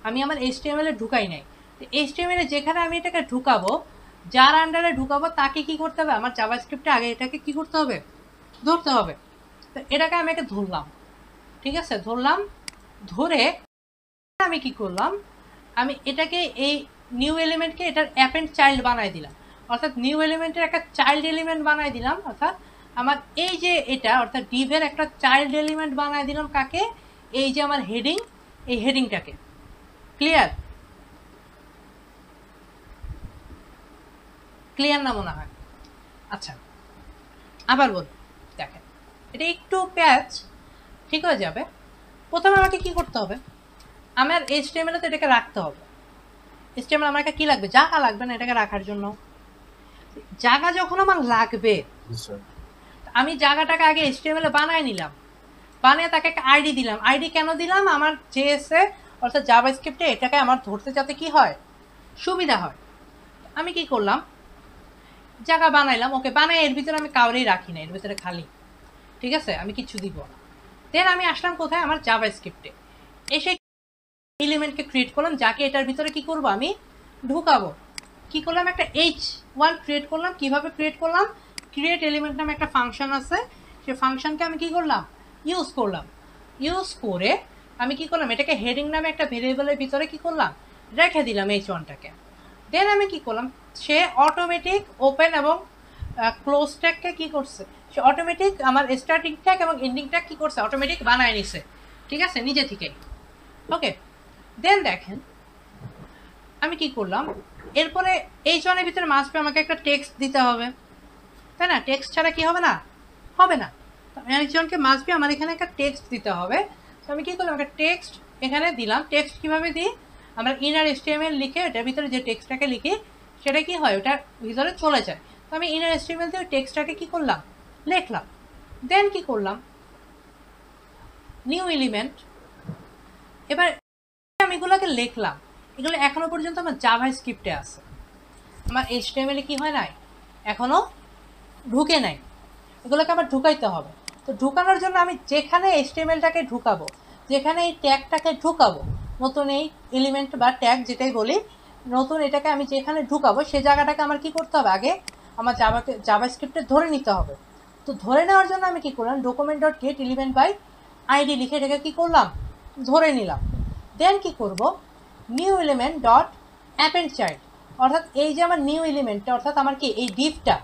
A: আমি আমার HTML এ ঢুকাই নাই। তো HTML এ যেখানে আমি এটাকে ঢুকাবো, যার আন্ডারে ঢুকাবো তাকে কি করতে হবে, আমার জাভাস্ক্রিপ্টে আগে এটাকে কি করতে হবে, ধরতে হবে। তো এটাকে আমি একে ধরলাম। ঠিক আছে, ধরলাম, ধরে আমি কি করলাম, আমি এটাকে এই নিউ এলিমেন্টকে এটার অ্যাপেন্ড চাইল্ড বানাই দিলাম, অর্থাৎ নিউ এলিমেন্টের একটা চাইল্ড এলিমেন্ট বানাই দিলাম, অর্থাৎ আমার এই যে এটা অর্থাৎ ডিভের একটা চাইল্ড এলিমেন্ট বানাই দিলাম, কাকে, এই যে আমার হেডিং, এই হেডিংটাকে। ক্লিয়ার, ক্লিয়ার না মনে হয়? আচ্ছা আবার বল, দেখেন এটা একটু প্যাচ ঠিক হয়ে যাবে। প্রথমে আমাকে কি করতে হবে, আমার HTML তো এটাকে রাখতে হবে। HTML আমার কি লাগবে, জায়গা লাগবে না এটাকে রাখার জন্য? জায়গা যখন আমার লাগবে আমি জায়গাটাকে আগে HTML বানায় নিলাম, বানিয়ে তাকে একটা আইডি দিলাম। আইডি কেন দিলাম, আমার JS-এ অর্থাৎ জাভাস্ক্রিপ্টে এটাকে আমার ধরতে যাতে কি হয়, সুবিধা হয়। আমি কি করলাম, জায়গা বানাইলাম, ওকে বানাই এর ভিতরে আমি কাউরেই রাখি না, এর ভিতরে খালি, ঠিক আছে, আমি কিছু দিব না। দেন আমি আসলাম কোথায়, আমার জাভাস্ক্রিপ্টে, এসে এলিমেন্টকে ক্রিয়েট করলাম, যাকে এটার ভিতরে কি করব আমি ঢুকাবো। কি করলাম, একটা h1 ক্রিয়েট করলাম। কিভাবে ক্রিয়েট করলাম, ক্রিয়েট এলিমেন্ট নামে একটা ফাংশন আছে, সেই ফাংশনকে আমি কি করলাম, ইউজ করলাম। ইউজ করে আমি কি করলাম, এটাকে হেডিং নামে একটা ভেরিয়েবলের ভিতরে কি করলাম, রেখে দিলাম h1টাকে। দেন আমি কি করলাম, সে অটোমেটিক ওপেন এবং ক্লোজ ট্যাগকে কি করছে, সে অটোমেটিক আমার স্টার্টিং ট্যাগ এবং এন্ডিং ট্যাগ কি করছে, অটোমেটিক বানায় নিছে, ঠিক আছে, নিজে থেকেই। ওকে, দেন দেখেন আমি কি করলাম, এরপরে h1 এর ভিতরে মাসবে আমাকে একটা টেক্সট দিতে হবে, তাই না? টেক্সট ছাড়া কি হবে না, হবে না। h1কে মাসবে আমার এখানে একটা টেক্সট দিতে হবে। তো আমি কি করলাম, একটা টেক্সট এখানে দিলাম। টেক্সট কিভাবে দিই, আমরা ইনার HTML লিখে এটার ভিতরে যে টেক্সটটাকে লিখি সেটা কি হয়, ওটার ভিতরে চলে যায়। তো আমি ইনার HTML দিয়ে টেক্সটটাকে কি করলাম, লিখলাম। দেন কি করলাম, নিউ এলিমেন্ট। এবার আমি এগুলোকে লিখলাম, এগুলো এখনো পর্যন্ত আমার জাভাস্ক্রিপ্টে আছে, আমার HTML এ কি হয় নাই, এখনো ঢুকে নাই। এগুলোকে আবার ঢুকাইতে হবে। তো ঢুকানোর জন্য আমি যেখানে HTML-টাকে ঢুকাবো, যেখানে এই ট্যাগটাকে ঢুকাবো, নতুন এই এলিমেন্ট বা ট্যাগ যেটাই বলি, নতুন এটাকে আমি যেখানে ঢুকাবো সেই জায়গাটাকে আমার কি করতে হবে, আগে আমার জাভাস্ক্রিপ্টে ধরে নিতে হবে। তো ধরে নেওয়ার জন্য আমি কি করলাম, document dot get element by ID লিখে এটাকে কি করলাম, ধরে নিলাম। দেন কি করব, new element dot append child, অর্থাৎ এই যে আমার নিউ এলিমেন্টটা, অর্থাৎ আমার কি এই ডিভটা,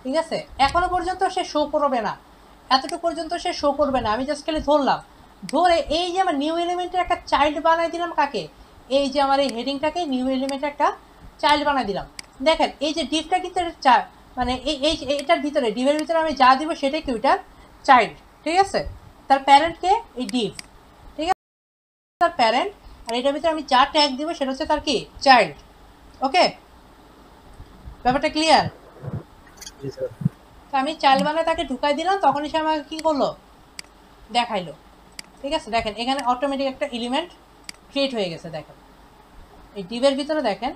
A: ঠিক আছে, এখনো পর্যন্ত সে শো করবে না, এতটুকু পর্যন্ত সে শো করবে না। আমি জাস্ট খালি ধরলাম, ধরে এই যে আমার নিউ এলিমেন্টের একটা চাইল্ড বানাই দিলাম। কাকে, এই যে আমার এই হেডিংটাকে নিউ এলিমেন্টের একটা চাইল্ড বানাই দিলাম। দেখেন এই যে ডিভটা কিন্তু মানে এই এটার ভিতরে, ডিভের ভিতরে আমি যা দিব সেটাই কি ওইটার চাইল্ড, ঠিক আছে। তার প্যারেন্টকে এই ডিভ, ঠিক আছে, তার প্যারেন্ট, আর এটার ভিতরে আমি যা ট্যাগ দিব সেটা হচ্ছে তার কি চাইল্ড। ওকে, ব্যাপারটা ক্লিয়ার? আমি চাইল্ড বানায় তাকে ঢুকাই দিলাম, তখনই সে আমাকে কি করলো, দেখাইলো, ঠিক আছে। দেখেন এখানে অটোমেটিক একটা এলিমেন্ট ক্রিয়েট হয়ে গেছে। দেখেন এই ডিভের ভিতরে দেখেন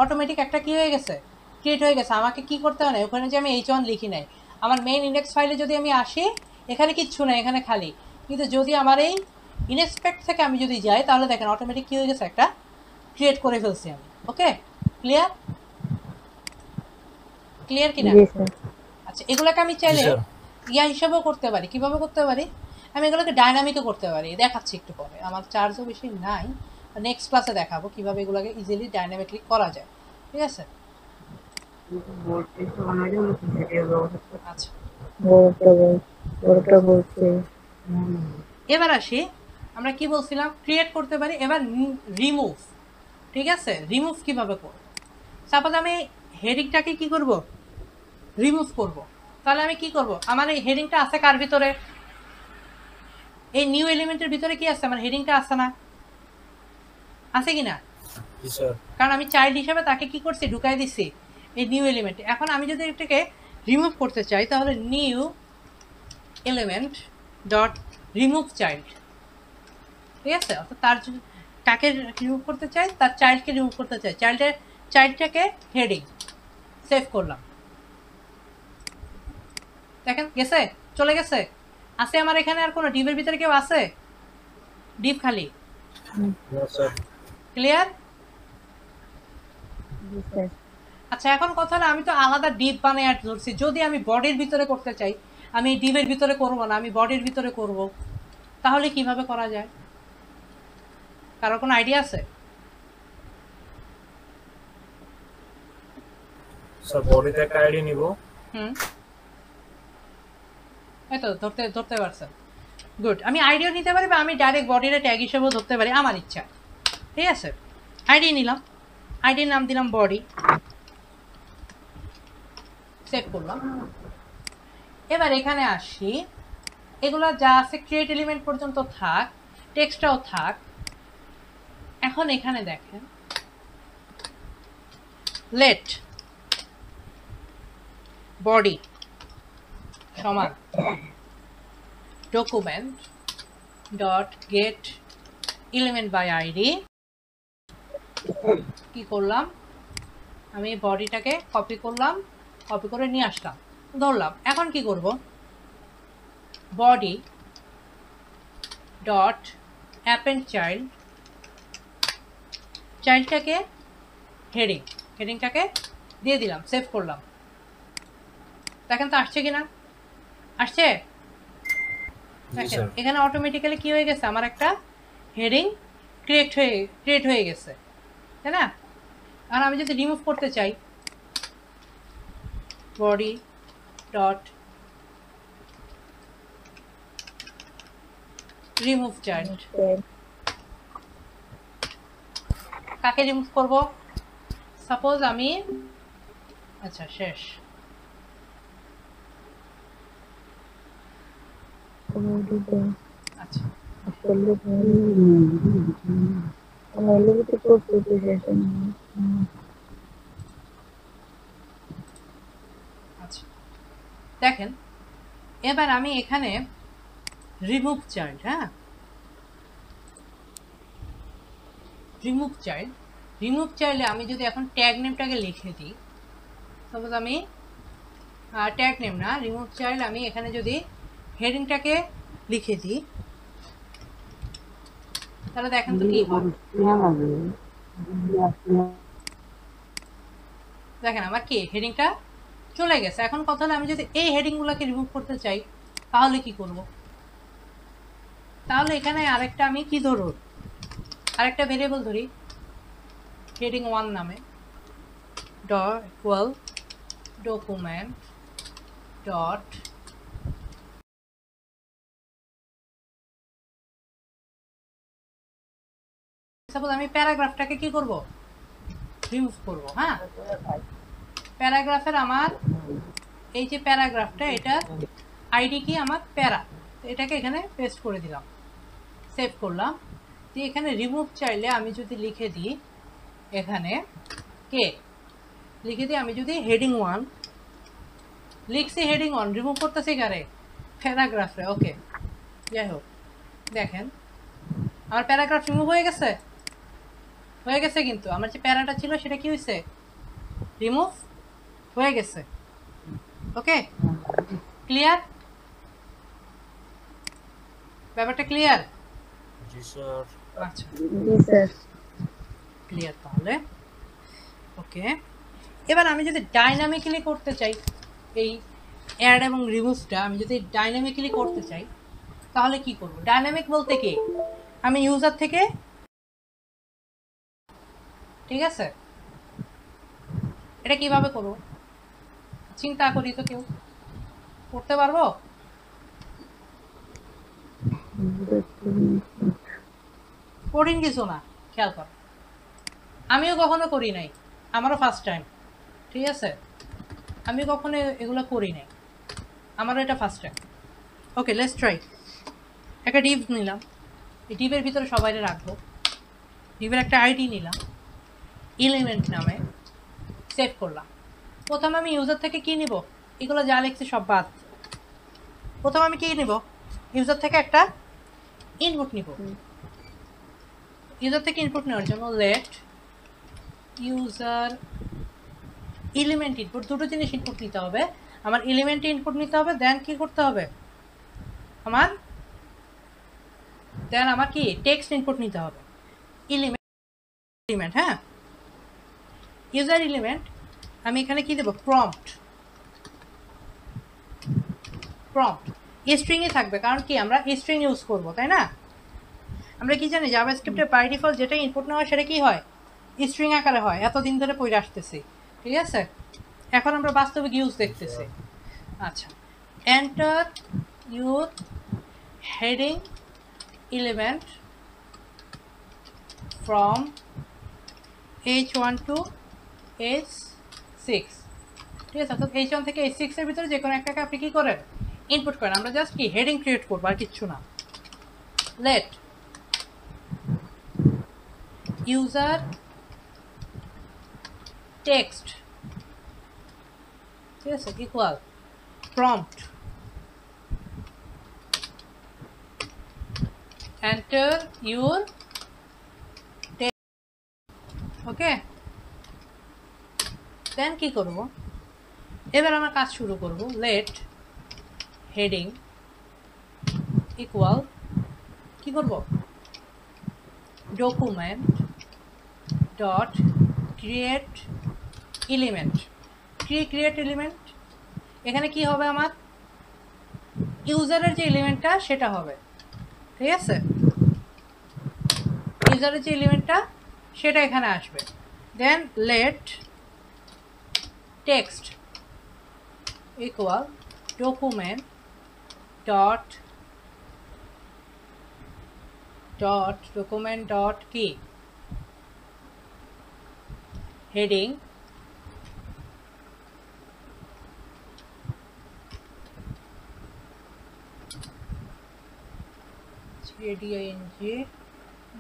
A: অটোমেটিক একটা কি হয়ে গেছে, ক্রিয়েট হয়ে গেছে। আমাকে কি করতে হয় না, ওখানে যে আমি h1 লিখি নাই, আমার মেইন ইন্ডেক্স ফাইলে যদি আমি আসি এখানে কিচ্ছু নাই, এখানে খালি। কিন্তু যদি আমার এই ইনস্পেক্ট থেকে আমি যদি যাই, তাহলে দেখেন অটোমেটিক কি হয়ে গেছে, একটা ক্রিয়েট করে ফেলছি আমি। ওকে, ক্লিয়ার? ক্লিয়ার কিনা? আচ্ছা, এগুলোকে আমি চাইলে ইয়া হিসাবেও করতে পারি। কিভাবে করতে পারি, আমি এগুলোকে ডাইনামিকও করতে পারি, দেখাচ্ছি একটু পরে। আমার চার্জও বেশি নাই, নেক্সট ক্লাসে দেখাবো কিভাবে এগুলোকে ইজিলি ডাইনামিকলি করা যায়, ঠিক আছে। আচ্ছা, এবার আসি, আমরা কি বলছিলাম, ক্রিয়েট করতে পারি। এবার রিমুভ, ঠিক আছে, রিমুভ কিভাবে করব। সাপোজ আমি হেডিংটাকে কি করব, রিমুভ করব। তাহলে আমি কি করব, আমার এই হেডিংটা আছে কার ভিতরে, এই নিউ এলিমেন্টের ভিতরে কি আছে, আমার হেডিংটা আছে না, আছে কিনা? কারণ আমি চাইল্ড হিসেবে তাকে কি করছি, ঢুকাই দিছি এই নিউ এলিমেন্ট। এখন আমি যদি এটাকে রিমুভ করতে চাই, তাহলে new element dot remove child, ঠিক আছে। অর্থাৎ তার কাকে রিমুভ করতে চাই, তার চাইল্ডকে রিমুভ করতে চাই, চাইল্ডটাকে হেডিং সেভ করলাম। দেখেন গেছে, চলে গেছে। আছে আমার এখানে আর কোনো ডিভের ভিতরে কেউ আছে, ডিভ খালি। ক্লিয়ার? আচ্ছা, এখন কথা হলো, আমি তো আলাদা ডিভ বানাই আর ধরছি। যদি আমি বডির ভিতরে করতে চাই, আমি ডিভের ভিতরে করব না, আমি বডির ভিতরে করব, তাহলে কিভাবে করা যায়? কারো কোনো আইডিয়া আছে?
C: স্যার বডিতে একটা আইডি নিব।
A: এই তো ধরতে পারছেন, গুড। আমি আইডিও নিতে পারি, বা আমি ডাইরেক্ট বডির ট্যাগ হিসেবেও ধরতে পারি, আমার ইচ্ছা, ঠিক আছে। আইডি নিলাম, আইডির নাম দিলাম বডি, সেভ করলাম। এবার এখানে আসি, এগুলো যা আছে ক্রিয়েট এলিমেন্ট পর্যন্ত থাক, টেক্সটটাও থাক। এখন এখানে দেখেন লেট বডি সমান document dot get element by ID. কি করলাম, আমি বডিটাকে কপি করলাম, কপি করে নিয়ে আসলাম, ধরলাম। এখন কি করব, বডি ডট অ্যাপেন্ড চাইল্ড, চাইল্ডটাকে হেডিংটাকে দিয়ে দিলাম, সেভ করলাম। দেখেন তো আসছে কিনা, আসছে? দেখেন এখানে অটোমেটিক্যালি কি হয়ে গেছে, আমার একটা হেডিং ক্রিয়েট হয়ে গেছে, তাই না? আর আমি যদি রিমুভ করতে চাই, বডি ডট রিমুভ চাইল্ড, কাকে রিমুভ করব? সাপোজ আমি, আচ্ছা শেষ, আচ্ছা আচ্ছা দেখেন এবার আমি এখানে রিমুভ চাইল্ড, হ্যাঁ রিমুভ চাইল্ডে আমি যদি এখন ট্যাগ নেমটাকে লিখে দিই, সাপোজ আমি ট্যাগ নেম না, রিমুভ চাইল্ড, আমি এখানে যদি হেডিংটাকে লিখে দিই, তাহলে দেখেন তো কি হয়। দেখেন আমার কি হেডিংটা চলে গেছে। এখন কথা হলো আমি যদি এই হেডিংগুলোকে রিমুভ করতে চাই তাহলে কি করব? তাহলে এখানে আরেকটা আমি কি ধরব, আরেকটা ভেরিয়েবল ধরি হেডিং 1 নামে, dot equal document dot suppose আমি প্যারাগ্রাফটাকে কি করব, রিমুভ করব। হ্যাঁ, প্যারাগ্রাফের আমার এই যে প্যারাগ্রাফটা, এটা আইডি কি আমার প্যারা, এটাকে এখানে পেস্ট করে দিলাম, সেভ করলাম। তো এখানে রিমুভ চাইলে আমি যদি লিখে দিই, এখানে কে লিখে দিই, আমি যদি হেডিং 1 লিখছি, হেডিং 1 রিমুভ করতেছি কারে, প্যারাগ্রাফে। ওকে, যাই হোক দেখেন আমার প্যারাগ্রাফ রিমুভ হয়ে গেছে, কিন্তু আমার যে প্যারাটা ছিল সেটা কি হয়েছে, রিমুভ হয়ে গেছে। ওকে, ক্লিয়ার? ব্যাপারটা ক্লিয়ার?
C: জি স্যার।
A: আচ্ছা
B: জি স্যার।
A: ক্লিয়ার তাহলে। ওকে, এবার আমি যদি ডাইনামিক্যালি করতে চাই এই অ্যাড এবং রিমুভটা, আমি যদি ডাইনামিক্যালি করতে চাই তাহলে কি করব? ডাইনামিক বলতে কি, আমি ইউজার থেকে, ঠিক আছে, এটা কিভাবে করব চিন্তা করি তো, কেউ করতে পারবো? কঠিন কিছু না, খেয়াল কর, আমিও কখনো করি নাই, আমারও ফার্স্ট টাইম, ঠিক আছে, আমি কখনো এগুলো করি নাই, আমারও এটা first time. Okay, let's try. একটা ডিভ নিলাম, এই ডিভের ভিতরে সবাই রাখবো, ডিভের একটা আইডি নিলাম এলিমেন্ট নামে, সেভ করলাম। প্রথমে আমি ইউজার থেকে কি নিব, এগুলো যা লিখছি সব বাদ। প্রথম আমি কি নিব, ইউজার থেকে একটা ইনপুট নিব। ইউজার থেকে ইনপুট নেওয়ার জন্য লেট ইউজার এলিমেন্ট ইনপুট, দুটো জিনিস ইনপুট নিতে হবে। আমার এলিমেন্ট ইনপুট নিতে হবে, দেন কি করতে হবে, আমার কি টেক্সট ইনপুট নিতে হবে, এলিমেন্ট। হ্যাঁ, ইউজার এলিমেন্ট, আমি এখানে কি দেব, প্রম্পট স্ট্রিংই থাকবে, কারণ কি আমরা স্ট্রিং ইউজ করব, তাই না? আমরা কি জানি জাভাস্ক্রিপ্টে বাই ডিফল্ট যেটা ইনপুট নেওয়া সেটা কি হয়, স্ট্রিং আকারে হয়, এতদিন ধরে পড়ে আসতেছি, ঠিক আছে? এখন আমরা বাস্তবিক ইউজ দেখতেছি। আচ্ছা, enter your heading element from H1 to H6, ঠিক আছে? অর্থাৎ H1 থেকে H6 এর ভিতরে যে কোনো একটাকে আপনি কি করেন, ইনপুট করেন। আমরা জাস্ট কি হেডিং ক্রিয়েট করবো, আর কিচ্ছু না। লেট ইউজার টেক্সট, ঠিক আছে, equal prompt, enter your text, ওকে। দেন কি করব, এবার আমরা কাজ শুরু করব। লেট হেডিং ইকুয়াল কি করব, document dot create element. Create element, এখানে কি হবে, আমার ইউজারের যে এলিমেন্টটা সেটা হবে, ঠিক আছে? ইউজারের যে এলিমেন্টটা সেটা এখানে আসবে। Then let text equal document dot document dot কি heading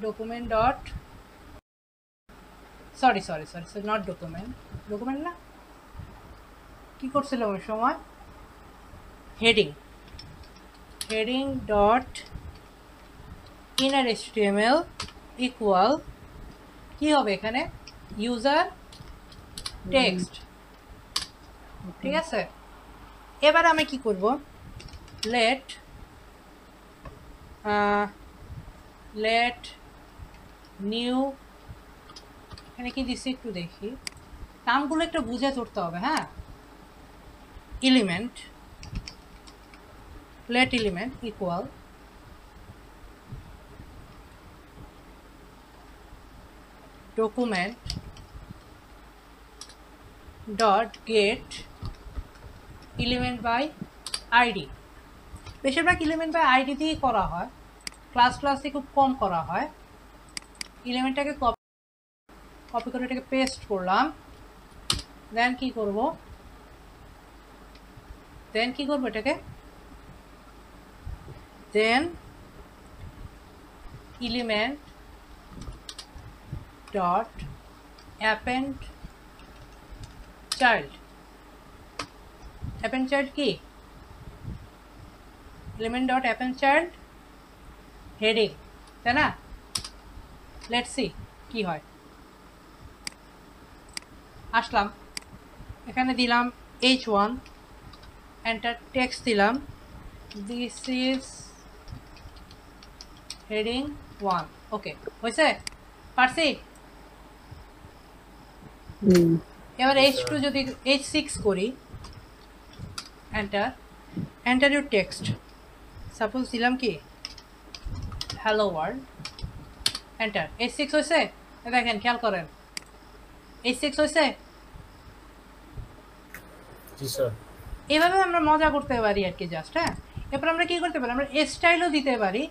A: document dot sorry not document না, কি করছিলাম ওই সময়, heading dot inner html equal কি হবে এখানে, user text, ঠিক আছে? এবার আমি কি করব, let new, এখানে কি দিছি একটু দেখি, নামগুলো একটু বুঝে ধরতে হবে, হ্যাঁ। Element, let element equal document dot get element by id। বেশিরভাগ এলিমেন্ট বাই আইডি দিয়ে করা হয়, ক্লাসে খুব কম করা হয়। এলিমেন্টটাকে কপি করে এটাকে পেস্ট করলাম। দেন কি করব এটাকে, দেন এলিমেন্ট ডট অ্যাপেন্ড চাইল্ড কি, element dot append child heading, তাই না? লেটস সি কি হয়। আসলাম, এখানে দিলাম h1, এন্টার, টেক্সট দিলাম, দিস ইজ হেডিং 1, ওকে হয়েছে, পারছি। এবার h2 যদি h6 করি, এন্টার ইউর টেক্সট, সাপোজ দিলাম কি হ্যালো ওয়ার্ল্ড, এন্টার। H6 হয়েছে, দেখেন খেয়াল করেন, H6 হয়েছে। এইভাবে আমরা মজা করতে পারি আর কি, জাস্ট, হ্যাঁ। এরপর আমরা কি করতে পারি, আমরা স্টাইলও দিতে পারি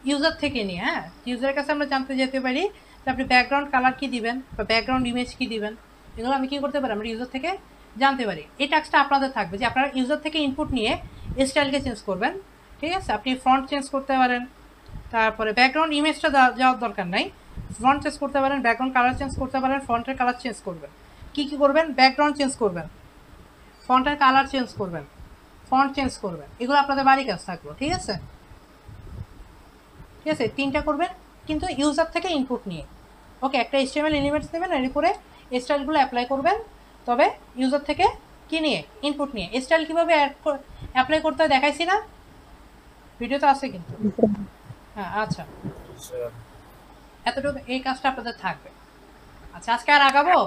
A: ইউজার থেকে নিয়ে, হ্যাঁ। ইউজারের কাছে আমরা জানতে যেতে পারি যে আপনি ব্যাকগ্রাউন্ড কালার কি দিবেন বা ব্যাকগ্রাউন্ড ইমেজ কি দিবেন, এগুলো আমি কি করতে পারি, আমরা ইউজার থেকে জানতে পারি। এই টাস্কটা আপনাদের থাকবে যে আপনারা ইউজার থেকে ইনপুট নিয়ে স্টাইলকে চেঞ্জ করবেন, ঠিক আছে? আপনি ফন্ট চেঞ্জ করতে পারেন, তারপরে ব্যাকগ্রাউন্ড ইমেজটা যাওয়ার দরকার নাই, ফন্ট চেঞ্জ করতে পারেন, ব্যাকগ্রাউন্ড কালার চেঞ্জ করতে পারেন, ফন্টের কালার চেঞ্জ করবেন। কি করবেন, ব্যাকগ্রাউন্ড চেঞ্জ করবেন, ফন্টের কালার চেঞ্জ করবেন, ফন্ট চেঞ্জ করবেন, এগুলো আপনাদের বাড়ি কাজ থাকলো, ঠিক আছে? ঠিক আছে, তিনটা করবেন কিন্তু ইউজার থেকে ইনপুট নিয়ে, ওকে। একটা HTML এলিমেন্টস নেবেন, এর উপরে স্টাইলগুলো অ্যাপ্লাই করবেন, তবে ইউজার থেকে কি নিয়ে, ইনপুট নিয়ে। স্টাইল কীভাবে অ্যাপ্লাই করতে হয় দেখাইছি না, ভিডিও তো আছে কিন্তু, হ্যাঁ। আচ্ছা, এতটুকু এই কাজটা আপনাদের থাকবে। আচ্ছা, আজকে আর আগাবো?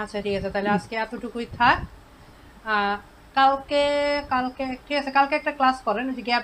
A: আচ্ছা ঠিক আছে, তাহলে আজকে এতটুকুই থাক। কালকে ঠিক আছে, কালকে একটা ক্লাস করেন, যে গ্যাপ